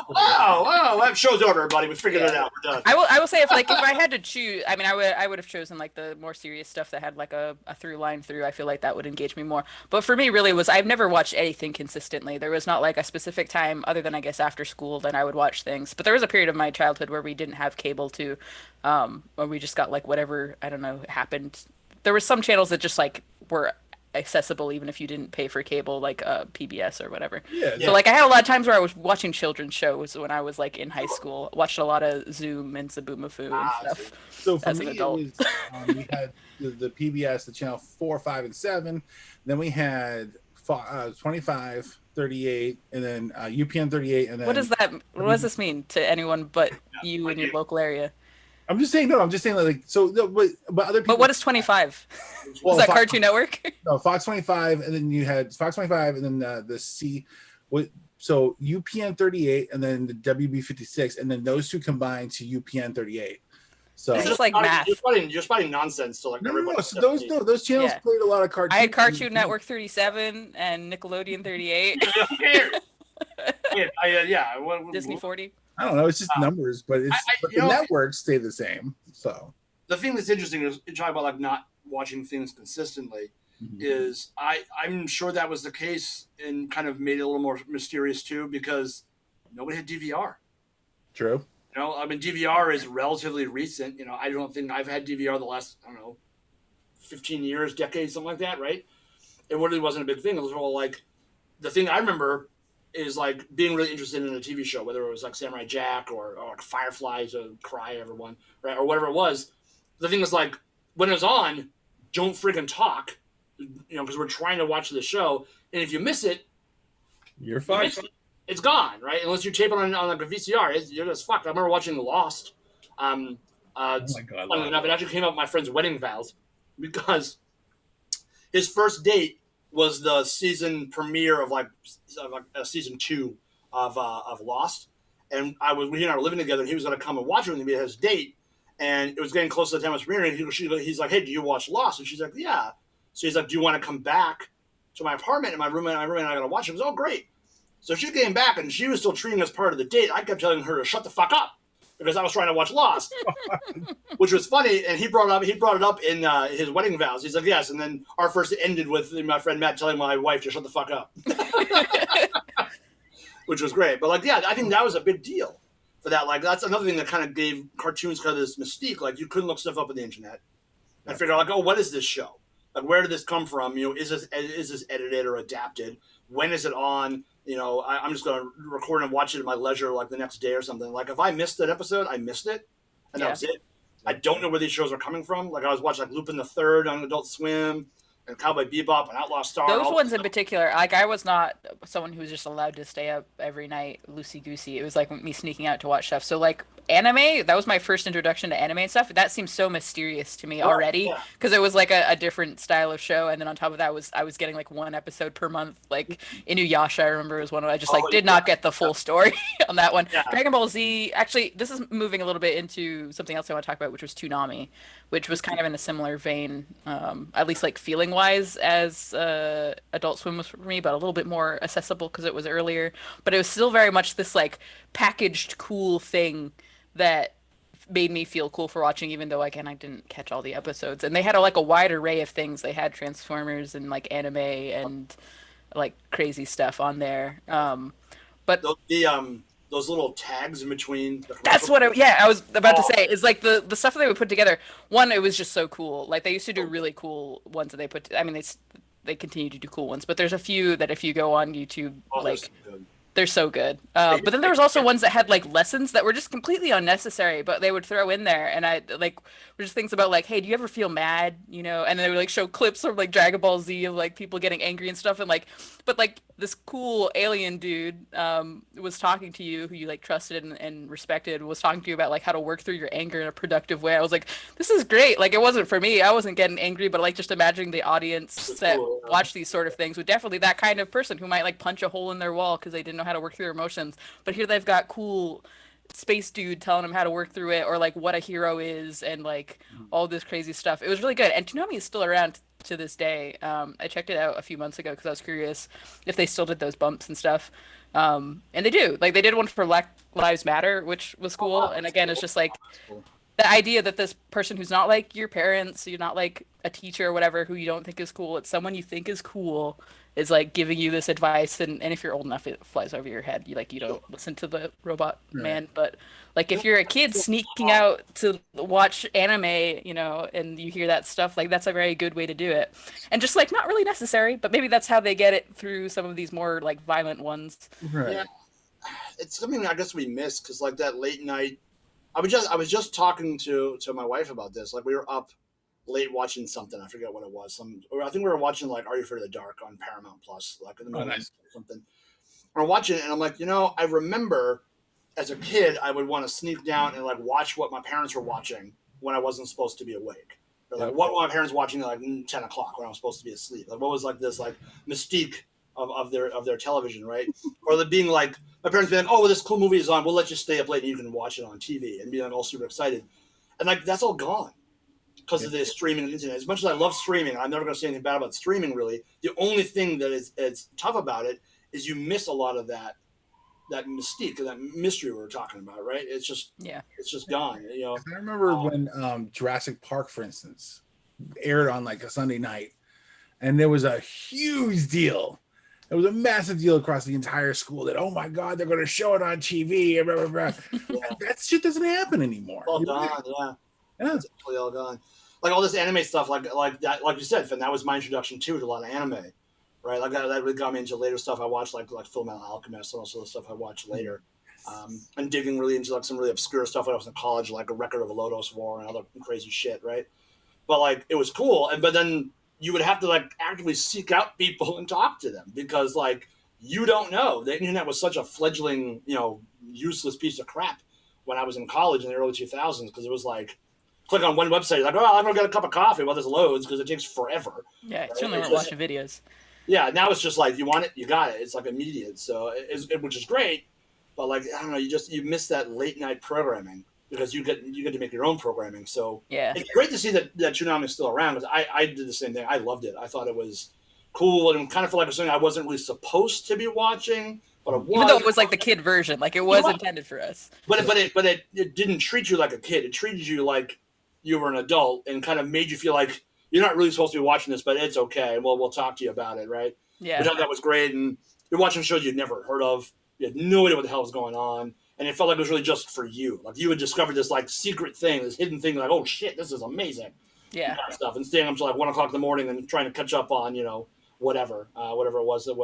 wow, that show's over, everybody. We figured it out. We're done. I will say if I had to choose, I mean, I would have chosen like the more serious stuff that had like a through line through. I feel like that would engage me more. But for me, really was I've never watched anything consistently. There was not like a specific time other than I guess after school then I would watch things. But there was a period of my childhood where we didn't have cable too, where we just got like whatever I don't know happened. There were some channels that just like were accessible even if you didn't pay for cable, like PBS or whatever. So like I had a lot of times where I was watching children's shows when I was like in high school. Watched a lot of Zoom and Zaboomafoo and stuff. So for me, it was, we had the PBS, the channel 4, 5, and 7. Then we had 25, 38, and then UPN 38, and then. What does this mean to anyone but you in your local area? I'm just saying like so. But other people. But what is 25? Well, is that Cartoon Network? No, Fox 25, and then you had Fox 25, and then the C. So UPN 38, and then the WB 56, and then those two combined to UPN 38. So it's just like math. You're spotting nonsense to like no. So those channels played a lot of cartoons. I had Cartoon Network 37 and Nickelodeon 38. Yeah. Disney 40. I don't know. It's just numbers, but but the networks stay the same. So the thing that's interesting is you talk about like not watching things consistently. Is I'm sure that was the case and kind of made it a little more mysterious too because nobody had DVR. True. You know, I mean DVR is relatively recent. You know, I don't think I've had DVR the last 15 years, decades, something like that, right? It really wasn't a big thing. It was all like the thing I remember is like being really interested in a TV show, whether it was like Samurai Jack or like Firefly to cry everyone, right, or whatever it was. The thing is like when it was on, don't freaking talk. Because we're trying to watch the show, and if you miss it, you're fucked. It's gone, right? Unless you tape it on like a VCR, you're just fucked. I remember watching Lost. Oh my god! Funny enough, it actually came up my friend's wedding vows because his first date was the season premiere of season 2 of Lost, and we and I were living together, and he was going to come and watch it with me at his date, and it was getting close to the time of premiere, and he's like, "Hey, do you watch Lost?" And she's like, "Yeah." So he's like, "Do you want to come back to my apartment?" And my roommate and I got to watch it. It was all great. So she came back, and she was still treating us part of the date. I kept telling her to shut the fuck up because I was trying to watch Lost, which was funny. And he brought it up in his wedding vows. He's like, "Yes." And then our first ended with my friend Matt telling my wife to shut the fuck up, which was great. But like, yeah, I think that was a big deal for that. Like, that's another thing that kind of gave cartoons kind of this mystique. Like, you couldn't look stuff up on the internet and figure out like, oh, what is this show? Like, where did this come from? Is this edited or adapted? When is it on? I'm just going to record and watch it at my leisure, like the next day or something. Like, if I missed that episode, I missed it, and that was it. I don't know where these shows are coming from. Like, I was watching like Lupin the Third on Adult Swim, and Cowboy Bebop and Outlaw Star. Those ones in particular, like I was not someone who was just allowed to stay up every night loosey goosey. It was like me sneaking out to watch stuff. So like anime, that was my first introduction to anime and stuff. That seems so mysterious to me already because it was like a different style of show, and then on top of that I was getting like one episode per month. Like Inuyasha, I remember was one I just did not get the full story on that one. Yeah. Dragon Ball Z, actually, this is moving a little bit into something else I want to talk about, which was Toonami, which was kind of in a similar vein, at least like feeling wise as Adult Swim was for me, but a little bit more accessible because it was earlier. But it was still very much this like packaged cool thing that made me feel cool for watching, even though again I didn't catch all the episodes. And they had a wide array of things. They had Transformers and like anime and like crazy stuff on there. But those little tags in between. That's what I was about to say. Is like the stuff that they would put together. One, it was just so cool. Like they used to do really cool ones that they put. I mean, they continue to do cool ones, but there's a few that if you go on YouTube, they're so good. But then there was also ones that had like lessons that were just completely unnecessary, but they would throw in there, and I like were just things about like, hey, do you ever feel mad? And then they would like show clips of like Dragon Ball Z of like people getting angry and stuff, and like, but like this cool alien dude was talking to you who you like trusted and respected, was talking to you about like how to work through your anger in a productive way. I was like, this is great. Like it wasn't for me. I wasn't getting angry, but like just imagining the audience that watch these sort of things would definitely that kind of person who might like punch a hole in their wall because they didn't know how to work through their emotions. But here they've got cool space dude telling them how to work through it, or like what a hero is, and like all this crazy stuff. It was really good. And Toonami is still around to this day. I checked it out a few months ago because I was curious if they still did those bumps and stuff. And they do. Like they did one for Black Lives Matter, which was cool. And again, it's just like the idea that this person who's not like your parents, you're not like a teacher or whatever, who you don't think is cool, it's someone you think is cool, is like giving you this advice, and if you're old enough it flies over your head. You don't listen to the robot man, but like if you're a kid sneaking out to watch anime, and you hear that stuff, like that's a very good way to do it. And just like not really necessary, but maybe that's how they get it through some of these more like violent ones. Right. Yeah. It's something I guess we missed because like that late night, I was just talking to my wife about this. Like we were up late watching something. I forget what it was. I think we were watching like Are You Afraid of the Dark on Paramount Plus, like in the middle of something. We're watching it, and I'm like, I remember as a kid, I would want to sneak down and like watch what my parents were watching when I wasn't supposed to be awake. Or like what were my parents watching at like 10 o'clock when I was supposed to be asleep? Like what was like this like mystique of their television, right? Or the being like my parents being like, oh, well, this cool movie is on, we'll let you stay up late and you can watch it on TV, and be like all super excited. And like that's all gone because of the streaming and internet. As much as I love streaming, I'm never going to say anything bad about streaming, really. The only thing that is tough about it is you miss a lot of that that mystique and that mystery we were talking about, right? It's just gone. You know, I remember when Jurassic Park, for instance, aired on like a Sunday night, and there was a huge deal. It was a massive deal across the entire school that, oh my God, they're going to show it on TV. Blah, blah, blah. Yeah. That shit doesn't happen anymore. All gone, It's totally all gone. Like all this anime stuff, like that, like you said, Finn, that was my introduction to a lot of anime, right? Like that really got me into later stuff I watched, like Fullmetal Alchemist, and also the stuff I watched later. And digging really into like some really obscure stuff when I was in college, like A Record of a Lodos War and other crazy shit, right? But like it was cool, but then you would have to like actively seek out people and talk to them because like you don't know. The internet was such a fledgling, useless piece of crap when I was in college in the early 2000s because it was like click on one website, like, oh, I'm gonna get a cup of coffee while this loads because it takes forever. Yeah, right? Certainly weren't watching videos. Yeah, now it's just like you want it, you got it. It's like immediate, which is great. But like I don't know, you miss that late night programming because you get to make your own programming. So yeah, it's great to see that Toonami is still around because I did the same thing. I loved it. I thought it was cool and kind of felt like it was something I wasn't really supposed to be watching. But it was. Even though it was like the kid version, like it was intended for us. But it didn't treat you like a kid. It treated you like you were an adult and kind of made you feel like you're not really supposed to be watching this, but it's okay. Well, we'll talk to you about it, right? Yeah. I thought that was great. And you're watching shows you'd never heard of. You had no idea what the hell was going on. And it felt like it was really just for you. Like you had discovered this like secret thing, this hidden thing, like, oh shit, this is amazing. Yeah. Kind of stuff. And staying up until like 1 o'clock in the morning and trying to catch up on, whatever it was at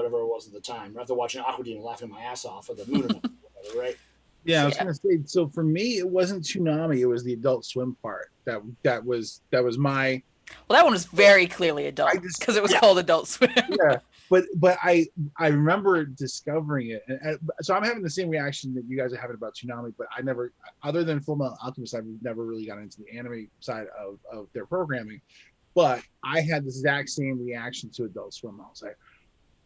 the time. After watching Aquadine and laughing my ass off at the moon, whatever, right? Yeah, I was gonna say. So for me, it wasn't Toonami; it was the Adult Swim part. That was my. Well, that one was very clearly adult because it was called Adult Swim. Yeah, but I remember discovering it, and so I'm having the same reaction that you guys are having about Toonami. But I never, other than Fullmetal Alchemist, I've never really gotten into the anime side of their programming. But I had the exact same reaction to Adult Swim. I was like,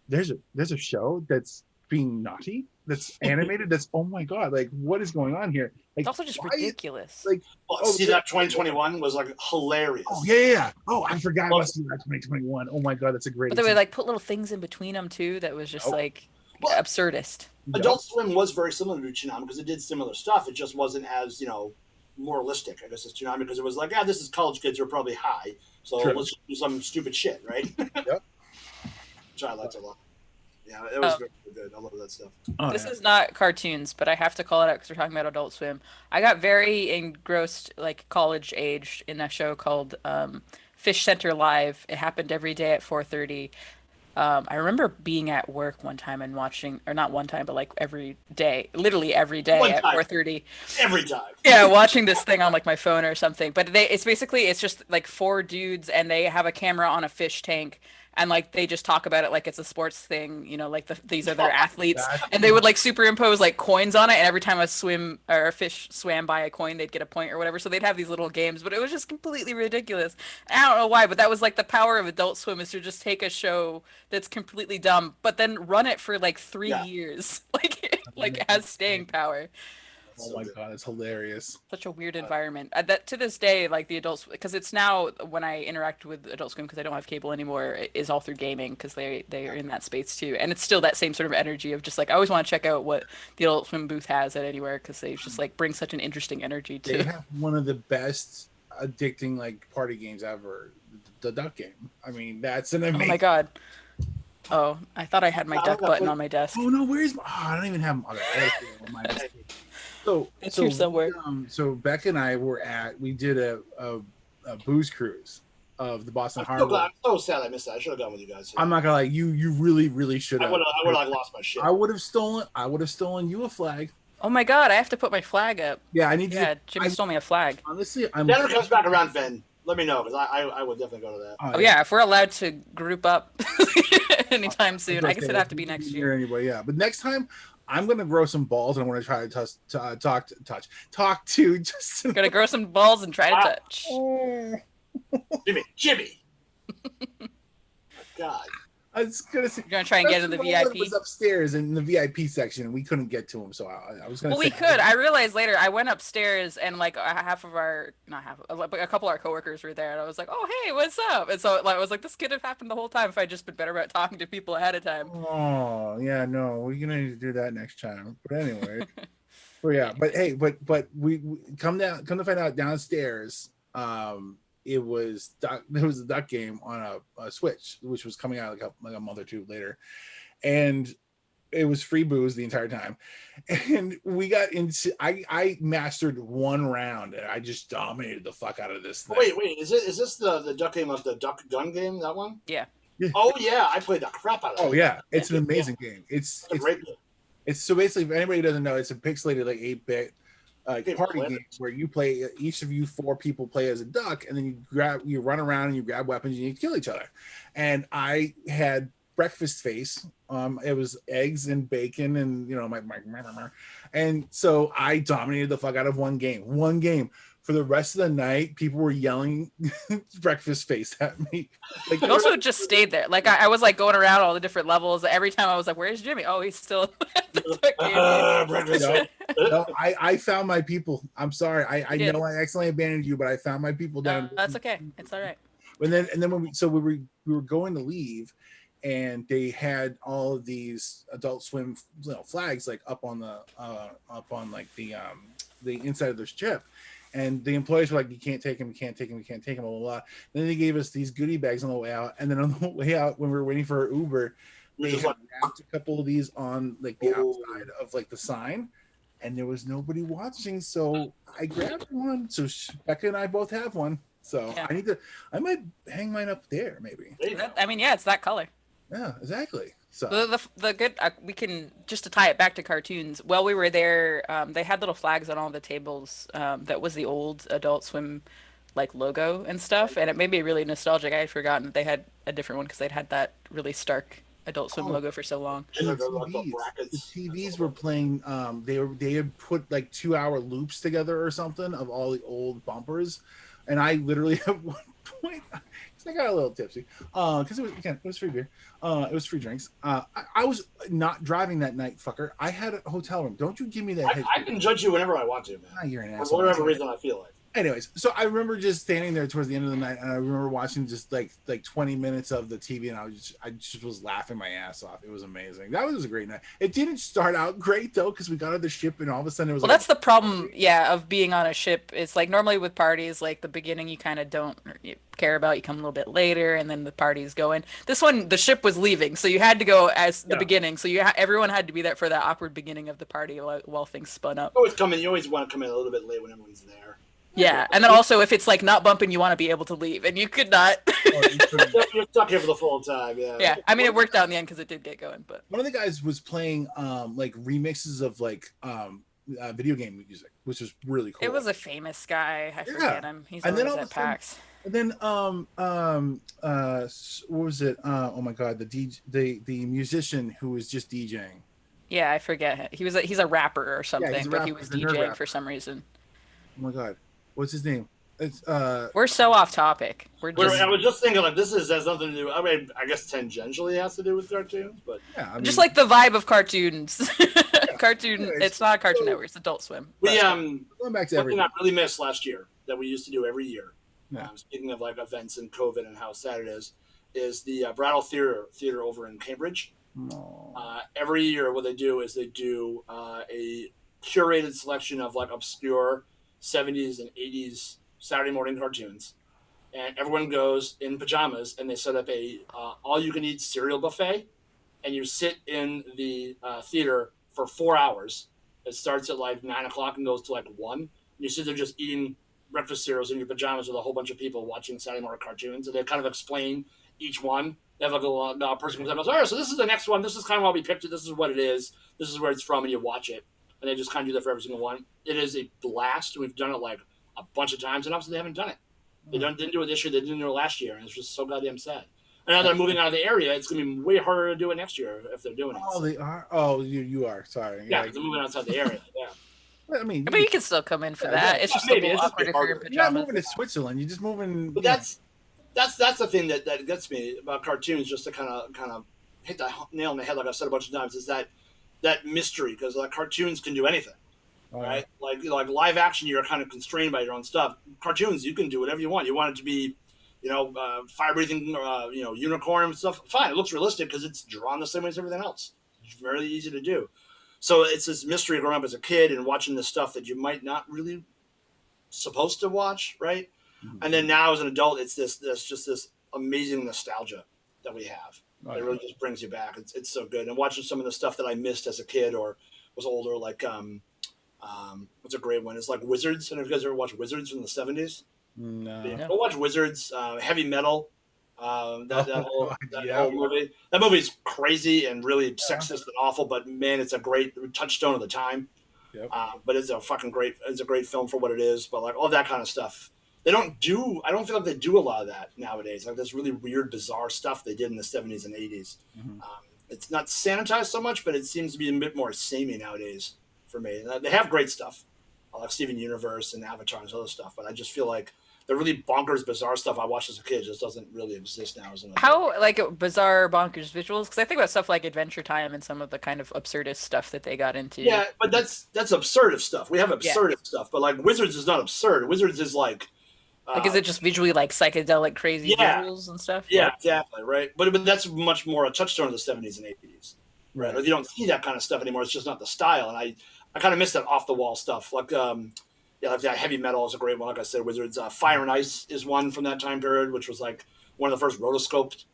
"There's a show that's being naughty, that's animated, that's oh my god, like what is going on here?" Like, it's also just ridiculous. Like, See That 2021 was like hilarious. Oh yeah. Oh, I forgot about See That 2021. Oh my god, that's a great. But they would like put little things in between them too. That was just absurdist. Adult Swim was very similar to Toonami because it did similar stuff. It just wasn't as moralistic, I guess, as Toonami because it was like, this is college kids who are probably high, so let's do some stupid shit, right? Yep. Which I liked a lot. Yeah, it was very good. I love that stuff. This is not cartoons, but I have to call it out because we're talking about Adult Swim. I got very engrossed, like college age, in a show called Fish Center Live. It happened every day at 4:30. I remember being at work one time and watching, or not one time, but like every day, literally every day at 4:30. Every time. Yeah, watching this thing on like my phone or something. But it's just like 4 dudes and they have a camera on a fish tank. And like they just talk about it like it's a sports thing, like these are their athletes, and they would like superimpose like coins on it, and every time a fish swam by a coin, they'd get a point or whatever. So they'd have these little games, but it was just completely ridiculous. I don't know why, but that was like the power of Adult Swim is to just take a show that's completely dumb, but then run it for like 3 years, like it has staying power. Oh my god, it's hilarious. Such a weird environment. That to this day, like the adults, because it's now when I interact with Adult Swim because I don't have cable anymore, it is all through gaming because they are in that space too, and it's still that same sort of energy of just like I always want to check out what the Adult Swim booth has at anywhere because they just like bring such an interesting energy to. They have one of the best addicting like party games ever, the duck game. I mean, that's an amazing. Oh my god. Oh, I thought I had my duck button on my desk. Oh no, where's my? I don't even have. Okay, I gotta see it on my desk. It's here somewhere. So Beck and I we did a booze cruise of the Boston Harbor. I'm so sad I missed that. I should have gone with you guys. I'm not gonna lie, you really should have. I would have like lost my shit. I would have stolen you a flag. Oh my god, I have to put my flag up. Yeah, I need to. Yeah, Jimmy stole me a flag. Honestly, Never comes back around, Finn. Let me know because I would definitely go to that. Oh yeah, if we're allowed to group up anytime soon, I guess it'd have to be next year. Anyway, yeah, but next time. I'm gonna grow some balls and I'm gonna try to talk to Justin. Gonna grow some balls and try to touch. Jimmy. God. I was gonna say, You're gonna try and get into the VIP. Was upstairs in the VIP section, and we couldn't get to him. So I was gonna. Well, we could. I realized later. I went upstairs, and like half of our, not half, but a couple of our coworkers were there, and I was like, "Oh, hey, what's up?" And so like, I was like, "This could have happened the whole time if I'd just been better about talking to people ahead of time." Oh yeah, no, we're gonna need to do that next time. But anyway, well, yeah, but hey, but we come to find out downstairs. It was there was a duck game on a Switch, which was coming out like a month or two later, and it was free booze the entire time. And we got into I mastered one round, and I just dominated the fuck out of this thing. Wait, is this the duck game of the duck gun game? That one? Yeah. Oh yeah, I played the crap out of it. Oh yeah, it's an amazing game. It's a great game. It's so basically, if anybody doesn't know, it's a pixelated like 8-bit party play game where you play, each of you 4 people play as a duck, and then you run around and you grab weapons and you kill each other. And I had breakfast face. It was eggs and bacon and and so I dominated the fuck out of one game. For the rest of the night, people were yelling breakfast face at me. Like, It also just stayed there. Like I was like going around all the different levels. Every time I was like, "Where's Jimmy?" Oh, he's still. No, I found my people. I'm sorry. I know I accidentally abandoned you, but I found my people down. That's okay. It's all right. And then when we were going to leave, and they had all of these Adult Swim flags like up on the inside of their ship. And the employees were like, "You can't take him, you can't take him, you can't take him, blah, blah, blah." Then they gave us these goodie bags on the way out. And then on the way out, when we were waiting for our Uber, they had wrapped a couple of these on like the outside of like the sign, and there was nobody watching. So I grabbed one. So Becca and I both have one. So yeah. I might hang mine up there, maybe. I mean, yeah, it's that color. Yeah, exactly. So the good we can just to tie it back to cartoons. While we were there, they had little flags on all the tables. That was the old Adult Swim like logo and stuff, and it made me really nostalgic. I had forgotten that they had a different one because they'd had that really stark Adult Swim logo for so long. And the TVs were playing. They had put like 2-hour loops together or something of all the old bumpers, and I literally at one point. I got a little tipsy because it was free beer. It was free drinks. I was not driving that night, fucker. I had a hotel room. Don't you give me that. I can judge you whenever I want to, man. You're an asshole. For whatever reason I feel like. Anyways, so I remember just standing there towards the end of the night, and I remember watching just like 20 minutes of the TV, and I just was laughing my ass off. It was amazing. That was a great night. It didn't start out great though, because we got on the ship, and all of a sudden it was. Well, that's the problem, yeah, of being on a ship. It's like normally with parties, like the beginning you kind of don't care about. You come a little bit later, and then the party's going. This one, the ship was leaving, so you had to go as the beginning. So everyone had to be there for that awkward beginning of the party while things spun up. You always want to come in a little bit late when everyone's there. Yeah, and then also if it's like not bumping, you want to be able to leave, and you could not. You're stuck here for the full time. Yeah. Yeah, I mean it worked out in the end because it did get going. But one of the guys was playing like remixes of like video game music, which was really cool. It was a famous guy. I forget him. He's always at PAX. And then what was it? Oh my god, the musician who was just DJing. Yeah, I forget. He's a rapper or something, but he was DJing for some reason. Oh my god. What's his name? It's We're so off topic. I was just thinking like this has nothing to do. I mean, I guess tangentially has to do with cartoons, but yeah, I mean, just like the vibe of cartoons. Cartoon. It's not a Cartoon Network. It's Adult Swim. We going back to something I really missed last year that we used to do every year. Yeah. Speaking of like events and COVID and how sad it is the Brattle Theater over in Cambridge. Every year, what they do is they do a curated selection of like obscure 70s and 80s Saturday morning cartoons, and everyone goes in pajamas and they set up a all-you-can-eat cereal buffet, and you sit in the theater for 4 hours. It starts at like 9 o'clock and goes to like 1. And you sit there just eating breakfast cereals in your pajamas with a whole bunch of people watching Saturday morning cartoons, and they kind of explain each one. They have like a person comes up and goes, "All right, so this is the next one. This is kind of why we picked it. This is what it is. This is where it's from," and you watch it. And they just kind of do that for every single one. It is a blast. We've done it like a bunch of times, and obviously they haven't done it. They didn't do it this year. They didn't do it last year, and it's just so goddamn sad. And now they're moving out of the area. It's going to be way harder to do it next year if they're doing it. Oh, they are? Oh, you are. Sorry. Yeah, they're moving outside the area. Yeah. I mean, you can still come in for that. It's just a little awkward if you're in pajamas. You're not moving to Switzerland. You're just moving. But that's that's the thing that gets me about cartoons. Just to kind of hit that nail on the head, like I've said a bunch of times, is that mystery, because like cartoons can do anything. Right, like live action, you're kind of constrained by your own stuff. Cartoons, you can do whatever you want. You want it to be, fire breathing, unicorn and stuff. Fine, it looks realistic because it's drawn the same way as everything else. It's very easy to do. So it's this mystery growing up as a kid and watching this stuff that you might not really supposed to watch, right? Mm-hmm. And then now as an adult, it's this amazing nostalgia that we have. It really just brings you back. It's so good. And watching some of the stuff that I missed as a kid or was older, like what's a great one? It's like Wizards. I don't know if you guys ever watched Wizards from the 70s. No. Yeah. Go watch Wizards. Heavy Metal. That whole movie. That movie's crazy and really sexist and awful, but man, it's a great touchstone of the time. Yep. But it's a great film for what it is. But like all that kind of stuff, I don't feel like they do a lot of that nowadays. Like this really weird, bizarre stuff they did in the 70s and 80s. Mm-hmm. It's not sanitized so much, but it seems to be a bit more samey nowadays. For me, they have great stuff, like Steven Universe and Avatar and other stuff. But I just feel like the really bonkers, bizarre stuff I watched as a kid just doesn't really exist now as an adult. How like bizarre, bonkers visuals? Because I think about stuff like Adventure Time and some of the kind of absurdist stuff that they got into. Yeah, but that's absurdist stuff. We have absurdist stuff, but like Wizards is not absurd. Wizards is like is it just visually like psychedelic, crazy visuals and stuff? Yeah, exactly, right. But that's much more a touchstone of the 70s and 80s, right? Like you don't see that kind of stuff anymore. It's just not the style, and I kind of miss that off the wall stuff. Like, like that Heavy Metal is a great one. Like I said, Wizards. Fire and Ice is one from that time period, which was like one of the first rotoscoped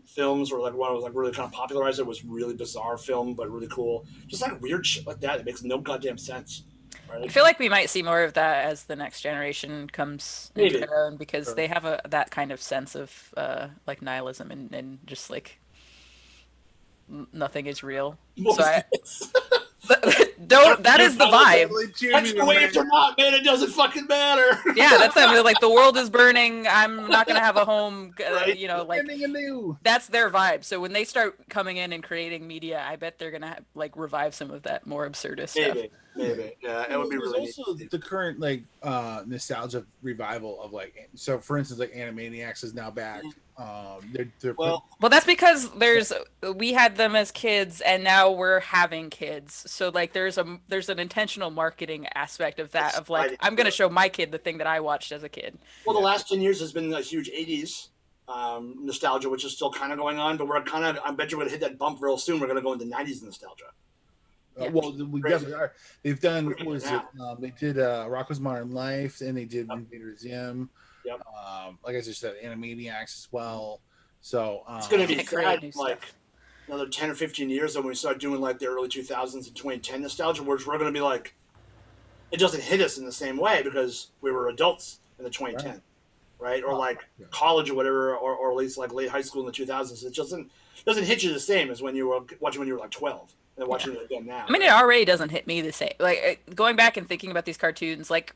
films, or like one was like really kind of popularized. It was really bizarre film, but really cool. Just like weird shit like that. It makes no goddamn sense. Right? I feel like we might see more of that as the next generation comes into their own, because they have that kind of sense of like nihilism and just like nothing is real. That is the vibe. That's the way it's or not, man. It doesn't fucking matter. Yeah, that's them. Like the world is burning. I'm not gonna have a home. Like that's their vibe. So when they start coming in and creating media, I bet they're gonna like revive some of that more absurdist stuff. Maybe. Yeah, it would be really. Also, the current like nostalgia revival of like, so for instance, like Animaniacs is now back. Well, that's because we had them as kids and now we're having kids. So like there's an intentional marketing aspect of that, of like I'm gonna show my kid the thing that I watched as a kid. Well, the last 10 years has been a huge 80s nostalgia, which is still kind of going on, but I bet you're gonna hit that bump real soon. We're gonna go into 90s nostalgia. Well, we definitely are. They've done, what was it? They did Rocko's Modern Life, and they did Invader Zim. Yep. Like I just said, Animaniacs as well. So it's going to be like another 10 or 15 years when we start doing like the early 2000s and 2010 nostalgia, where we're going to be like, it doesn't hit us in the same way because we were adults in the 2010, right? Or like college or whatever, or at least like late high school in the 2000s. It doesn't hit you the same as when you were watching when you were like 12. And watching it again now. I mean, it already doesn't hit me the same. Like going back and thinking about these cartoons, like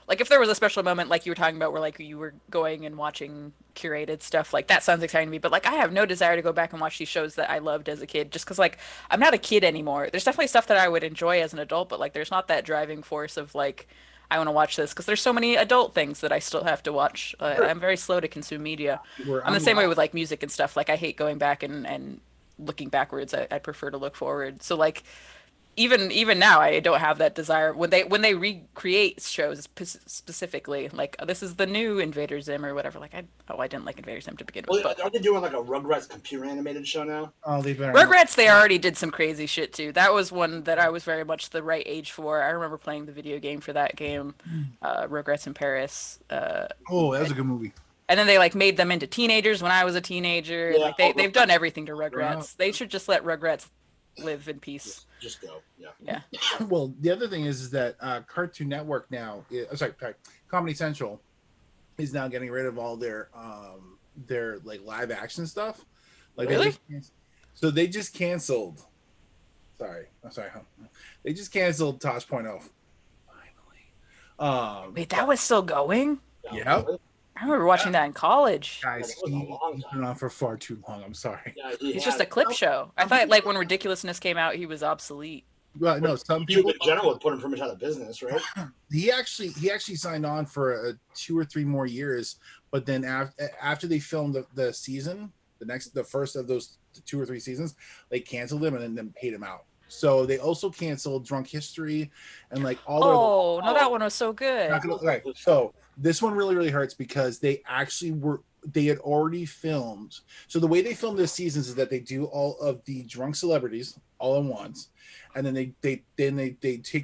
if there was a special moment like you were talking about where like you were going and watching curated stuff, like that sounds exciting to me. But like I have no desire to go back and watch these shows that I loved as a kid, just because like I'm not a kid anymore. There's definitely stuff that I would enjoy as an adult, but like there's not that driving force of like I want to watch this because there's so many adult things that I still have to watch. I'm very slow to consume media. I'm the same way with like music and stuff. Like I hate going back and looking backwards. I prefer to look forward. So like even now I don't have that desire when they recreate shows specifically, like this is the new Invader Zim or whatever. Like I didn't like Invader Zim to begin with. But are they doing like a Rugrats computer animated show now? Oh, they better. Rugrats, they already did some crazy shit too. That was one that I was very much the right age for. I remember playing the video game for that game, Rugrats in Paris. That was a good movie. And then they like made them into teenagers when I was a teenager. Yeah, like they've done everything to Rugrats. They should just let Rugrats live in peace. Just go. Yeah. Well, the other thing is that Cartoon Network now, Comedy Central is now getting rid of all their like live action stuff. Like really? They just canceled. They just canceled Tosh.0. Finally. Wait, that was still going? Yeah. I remember watching that in college. Guys, he's been on for far too long. I'm sorry. Yeah, it's just a clip show. I thought like when Ridiculousness came out, he was obsolete. Well, no, some people in general would put him pretty much out of business, right? He actually signed on for 2 or 3 more years, but then after they filmed the season, the first of those 2 or 3 seasons, they canceled them and then paid them out. So they also canceled Drunk History and like all their. Oh no, that one was so good. Right. So this one really hurts because they had already filmed. So the way they film their seasons is that they do all of the drunk celebrities all at once, and then they take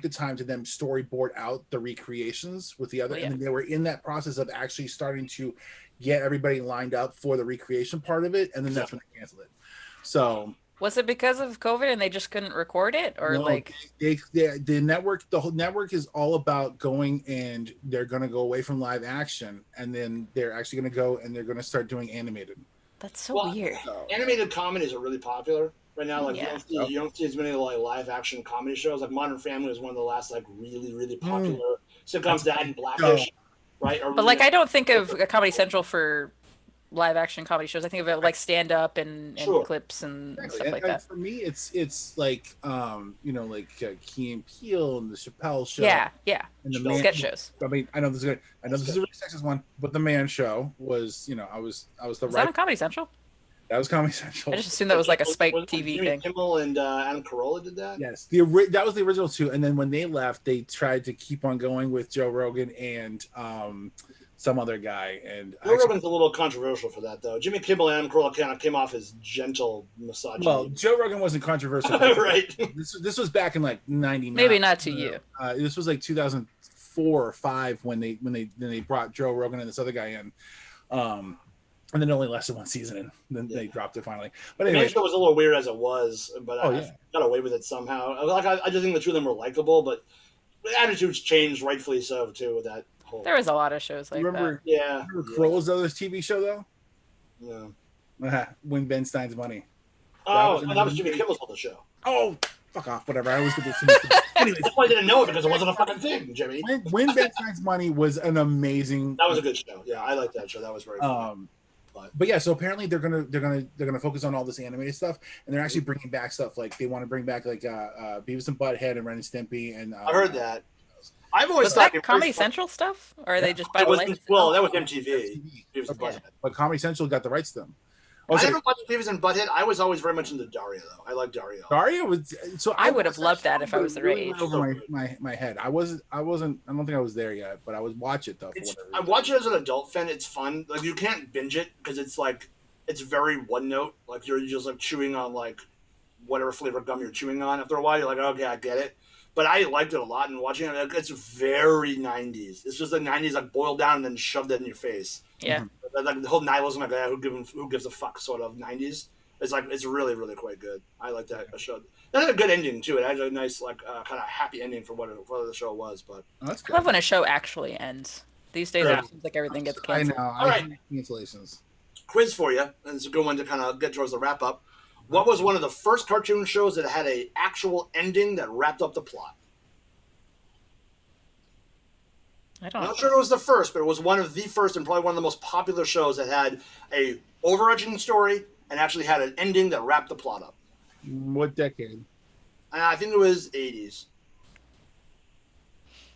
the time to then storyboard out the recreations with the other. And then they were in that process of actually starting to get everybody lined up for the recreation part of it, and then that's when they canceled it. So. Was it because of COVID and they just couldn't record it, or No, the network? The whole network is all about going, and they're going to go away from live action, and then they're actually going to go and they're going to start doing animated. That's so weird. Animated comedies are really popular right now. Like you don't see as many like live action comedy shows. Like Modern Family is one of the last like really popular sitcoms. That and Blackish, right? But like I don't think of a Comedy Central for live action comedy shows. I think of it like stand up and clips and stuff like that. For me, it's like like Key and Peele and the Chappelle Show. Yeah, and the sketch shows. I mean, I know this is a really sexist one, but the Man Show was, I was the Was that on Comedy Central? That was Comedy Central. I just assumed that was like a Spike TV thing. Kimmel and Adam Carolla did that. Yes, that was the original 2, and then when they left, they tried to keep on going with Joe Rogan and some other guy. And Joe Rogan's a little controversial for that, though. Jimmy Kimmel and Adam Carolla kind of came off as gentle misogyny. Well, Joe Rogan wasn't controversial, right? This was back in like '99. Maybe not to you. This was like 2004 or 5 when they brought Joe Rogan and this other guy in. And then it only lasted 1 season, and then they dropped it finally. But anyway, the show was a little weird as it was, but I got away with it somehow. Like I just think the 2 of them were likable, but the attitudes changed, rightfully so too. With that whole, there was a lot of shows like that. Remember Carolla's other TV show though? Yeah. Win Ben Stein's Money. Oh, that was Jimmy Kimmel's other show. Oh, fuck off! Whatever. I always did this. Anyway, that's why I didn't know it because it wasn't a fucking thing, Jimmy. Win Ben Stein's Money was an amazing. That was a good show. Yeah, I liked that show. That was very fun. But yeah, so apparently they're gonna focus on all this animated stuff, and they're actually bringing back stuff like they want to bring back like Beavis and Butthead and Ren and Stimpy, and I heard that. I've always thought that Comedy Central stuff, or are they just by the license? Well, that was MTV. Beavis and Butthead. But Comedy Central got the rights to them. I never watched Beavis and Butthead. I was always very much into Daria, though. I like Daria. Daria was so. I would have loved that if I was the right age. Over my head. I wasn't. I don't think I was there yet, but I would watch it though. I watch it as an adult fan. It's fun. Like you can't binge it because it's like it's very one note. Like you're just like chewing on like whatever flavor gum you're chewing on. After a while, you're like, okay, I get it. But I liked it a lot, and watching it, it's very 90s. It's just the 90s like boiled down and then shoved it in your face. Yeah. Like the whole nihilism, like who gives a fuck sort of 90s. It's really quite good. I like that show. It had a good ending too. It had a nice like kind of happy ending for what the show was. But I love when a show actually ends. These days it seems like everything gets canceled. I know. All right, cancellations. Quiz for you, and it's a good one to kind of get towards the wrap up. What was one of the first cartoon shows that had a actual ending that wrapped up the plot? I'm not sure it was the first, but it was one of the first and probably one of the most popular shows that had a overarching story and actually had an ending that wrapped the plot up. What decade? I think it was 80s.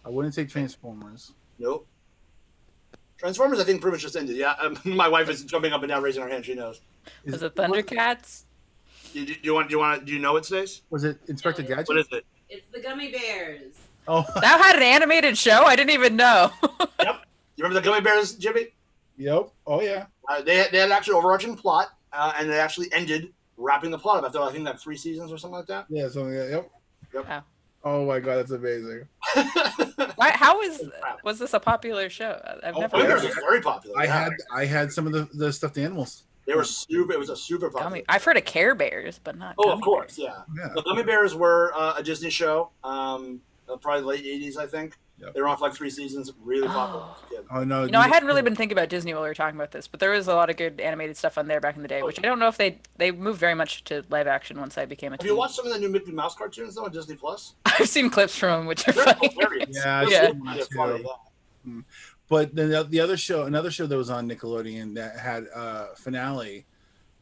I wouldn't say Transformers. Nope. Transformers, I think, pretty much just ended. Yeah, my wife is jumping up and down, raising her hand. She knows. Was it Thundercats? Do you know it, Stace? Was it Inspector Gadget? What is it? It's the Gummy Bears. Oh, that had an animated show? I didn't even know. Yep. You remember the Gummy Bears, Jimmy? Yep. Oh, yeah. They had an actual overarching plot, and they actually ended wrapping the plot up after, I think, like 3 seasons or something like that. Yeah, something like that. Yep. Wow. Oh, my God, that's amazing. Was this a popular show? I've never Gummy heard Bears of was it. very popular. I had some of the stuffed animals. They were super. It was a super popular. I've heard of Care Bears, but not. Oh, Gummy of course, Bears. yeah. The Gummy Bears were a Disney show, probably late 80s, I think. Yep. They were on for like 3 seasons, really popular. Oh, no. I hadn't really been thinking about Disney while we were talking about this, but there was a lot of good animated stuff on there back in the day, which I don't know if they moved very much to live action once I became a teen. Have you watched some of the new Mickey Mouse cartoons, though, on Disney Plus? I've seen clips from them, which are They're funny. hilarious. Yeah. They're funny, yeah. But then another show that was on Nickelodeon that had a finale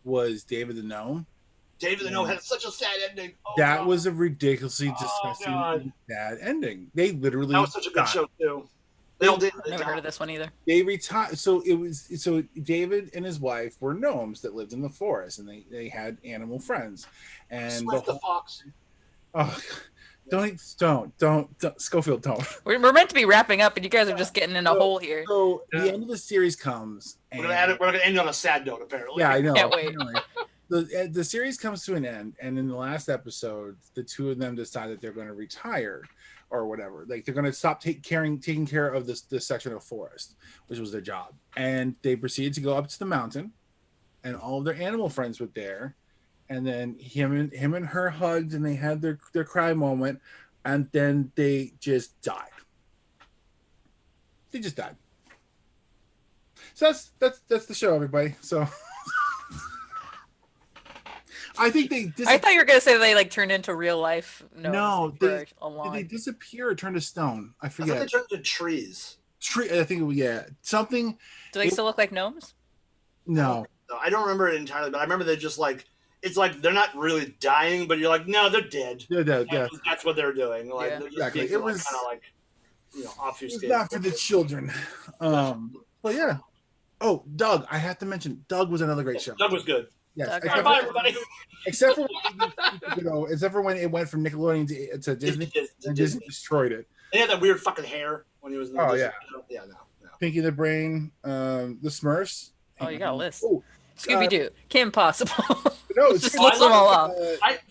was David the Gnome. David the Gnome had such a sad ending. Oh, that God. was a ridiculously disgusting, sad ending. They literally. That was such a good show too. They all did. Never heard of this one either. They retired. So David and his wife were gnomes that lived in the forest, and they had animal friends. And Swift the fox. Oh, don't Schofield, don't. We're meant to be wrapping up, and you guys are just getting in a hole here. So the end of the series comes. We're gonna end on a sad note, apparently. Yeah, I know. Can't wait. Anyway, the series comes to an end, and in the last episode, the two of them decide that they're going to retire or whatever. Like they're going to stop taking care of this section of forest, which was their job. And they proceeded to go up to the mountain, and all of their animal friends were there. And then him and her hugged, and they had their cry moment, and then they just died. They just died. So that's the show, everybody. So I think I thought you were gonna say they like turned into real life. No, did did they disappear or turn to stone? I I forget. thought they turned into trees. I think something. Do they still look like gnomes? No. No, I don't remember it entirely, but I remember they just like it's like they're not really dying, but you're like, no, they're dead. They're dead. Yeah. That's what they're doing. Like, Yeah. they're just Exactly. being, It like, was kind of like It's obfuscated. not for the children. But yeah. Oh, Doug! I have to mention Doug was another great show. Doug was good. Yes. Doug. All right, bye, everybody. Except for when it went from Nickelodeon to Disney, and Disney destroyed it. He had that weird fucking hair when he was in the Disney show. Yeah, no. Pinky the Brain, the Smurfs. Oh, you got a list. Oh, Scooby Doo, Kim Possible. no, Just Scooby- list them all off.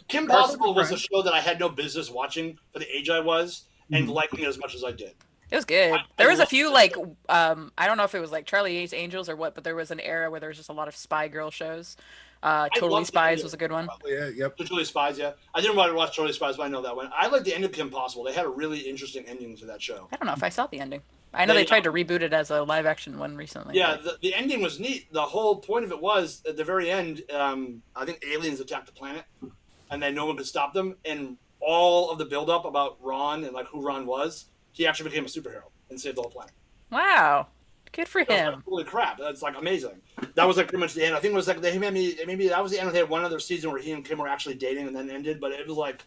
Kim Carson Possible was a Brand. show that I had no business watching for the age I was and liking it as much as I did. It was good. There was a few like I don't know if it was like Charlie A's Angels or what, but there was an era where there was just a lot of spy girl shows. Totally loved Spies it. was a good one. Yeah, yep. Totally Spies, yeah. I didn't want to watch Totally Spies, but I know that one. I like the end of Kim Possible. They had a really interesting ending to that show. I don't know if I saw the ending. I know they tried to reboot it as a live action one recently. Yeah, the ending was neat. The whole point of it was, at the very end, I think aliens attacked the planet, and then no one could stop them. And all of the build-up about Ron and like who Ron was, he actually became a superhero and saved the whole planet. Wow. Good for So I was him. like, holy crap, that's like amazing. That was like pretty much the end. I think it was like maybe that was the end. They had one other season where he and Kim were actually dating and then ended, but it was like.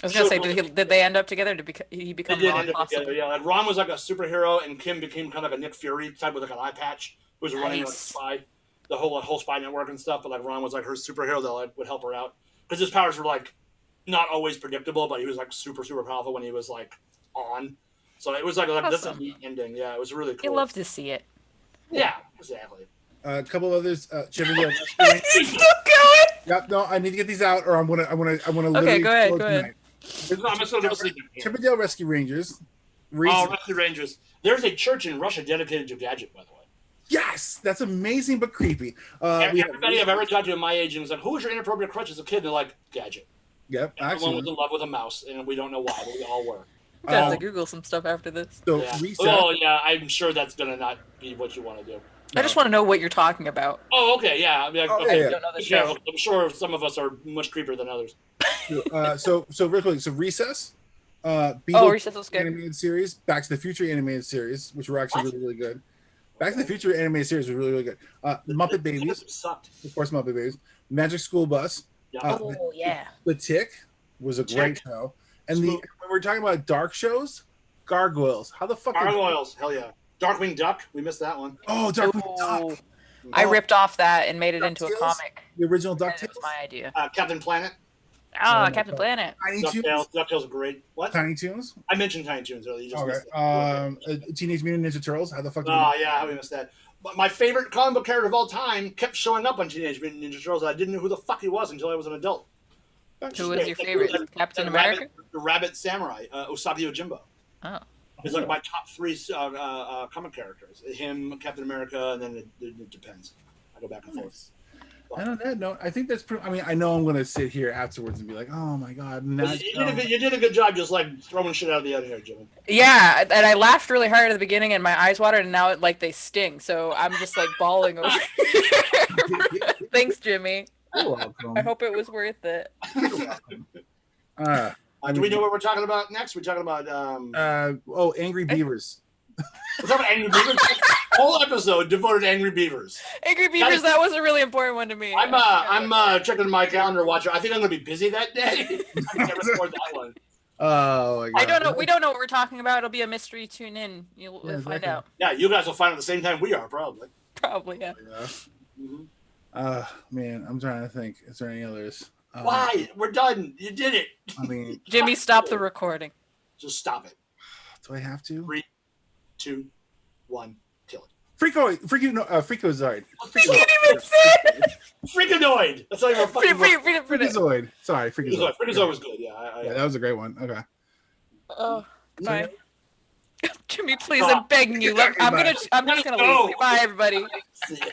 I was gonna say, did they end up together? Did he become They did Ron end up Possible? together, yeah. Like Ron was like a superhero, and Kim became kind of like a Nick Fury type with like an eye patch, who was running like a Nice. spy, the whole spy network and stuff. But like Ron was like her superhero that like would help her out because his powers were like not always predictable, but he was like super powerful when he was like on. So it was like that's a Awesome. neat ending. Yeah, it was really You cool. love to see it. Yeah, exactly. A couple others. Chip and Dale. He's still going. Yep. No, I need to get these out, or I'm gonna. Okay, go ahead. Go ahead. I'm just gonna go sleep. Chip and Dale Rescue Rangers. Oh, Rescue Rangers. There's a church in Russia dedicated to Gadget, by the way. Yes, that's amazing but creepy. We have- Everybody I've ever talked to in my age and was like, "Who was your inappropriate crush as a kid?" And they're like, "Gadget." Yep, Everyone was actually. in love with a mouse, and we don't know why, but we all were. You have to Google some stuff after this. So Yeah. Reset. Oh yeah, I'm sure that's gonna not be what you want to do. I just want to know what you're talking about. Oh, okay, yeah. I mean, Oh, okay. yeah. I don't know the Be show. careful. I'm sure some of us are much creepier than others. So real quick. So Recess. Oh, Beagle Recess was good. animated series. Back to the Future animated series, which were actually really good. Back to the Future animated series was really good. Muppet Babies, Sucked. of course, Muppet Babies. Magic School Bus. Yeah. Oh yeah. The Tick was a great show. And when we're talking about dark shows, Gargoyles. How the fuck? Gargoyles. Hell yeah. Darkwing Duck. We missed that one. Oh, Darkwing Oh, Duck. I ripped off that and made it into a DuckTales? comic. The original And DuckTales. it was my idea. Captain Planet. Ah, my Captain God. Planet. Tiny Toons. DuckTales are great. What? Tiny Toons. I mentioned Tiny Toons earlier. You just Okay. missed it. Teenage Mutant Ninja Turtles. How the fuck? Oh yeah, how we missed that. But my favorite comic book character of all time kept showing up on Teenage Mutant Ninja Turtles. And I didn't know who the fuck he was until I was an adult. Who was your favorite? Captain America? The Rabbit Samurai, Usagi Yojimbo. Oh. It's like my top three comic characters. Him, Captain America, and then it depends. I go back and forth. And on that note, I think that's pretty. I mean, I know I'm going to sit here afterwards and be like, "Oh my god!" You did a good job just like throwing shit out of the air here, Jimmy. Yeah, and I laughed really hard at the beginning, and my eyes watered, and now it, like they sting. So I'm just like bawling over. Thanks, Jimmy. You're welcome. I hope it was worth it. Do we know what we're talking about next? We're talking about Angry Beavers. we're talking about Angry Beavers. Whole episode devoted to Angry Beavers. Angry Beavers, that was a really important one to me. I'm checking my calendar, watcher. I think I'm gonna be busy that day. I can never record that one. Oh my god. I don't know. We don't know what we're talking about. It'll be a mystery. Tune in. You'll Yeah, find exactly. out. Yeah, you guys will find it at the same time we are, probably. Probably, yeah. Yeah. Mm-hmm. Man, I'm trying to think. Is there any others? Why? We're done. You did it. I mean, Jimmy, stop the recording. Just stop it. do I have to? 3, 2, 1, kill it. Freakozoid. You can't even say it. Freakonoid. That's not even a fucking word. Freakazoid. Sorry, Freakazoid. Freakazoid was good. Yeah, Yeah, that was a great one. Okay. Oh, fine. Jimmy, please, Stop. I'm begging you. I'm just gonna leave. Bye, everybody. See ya.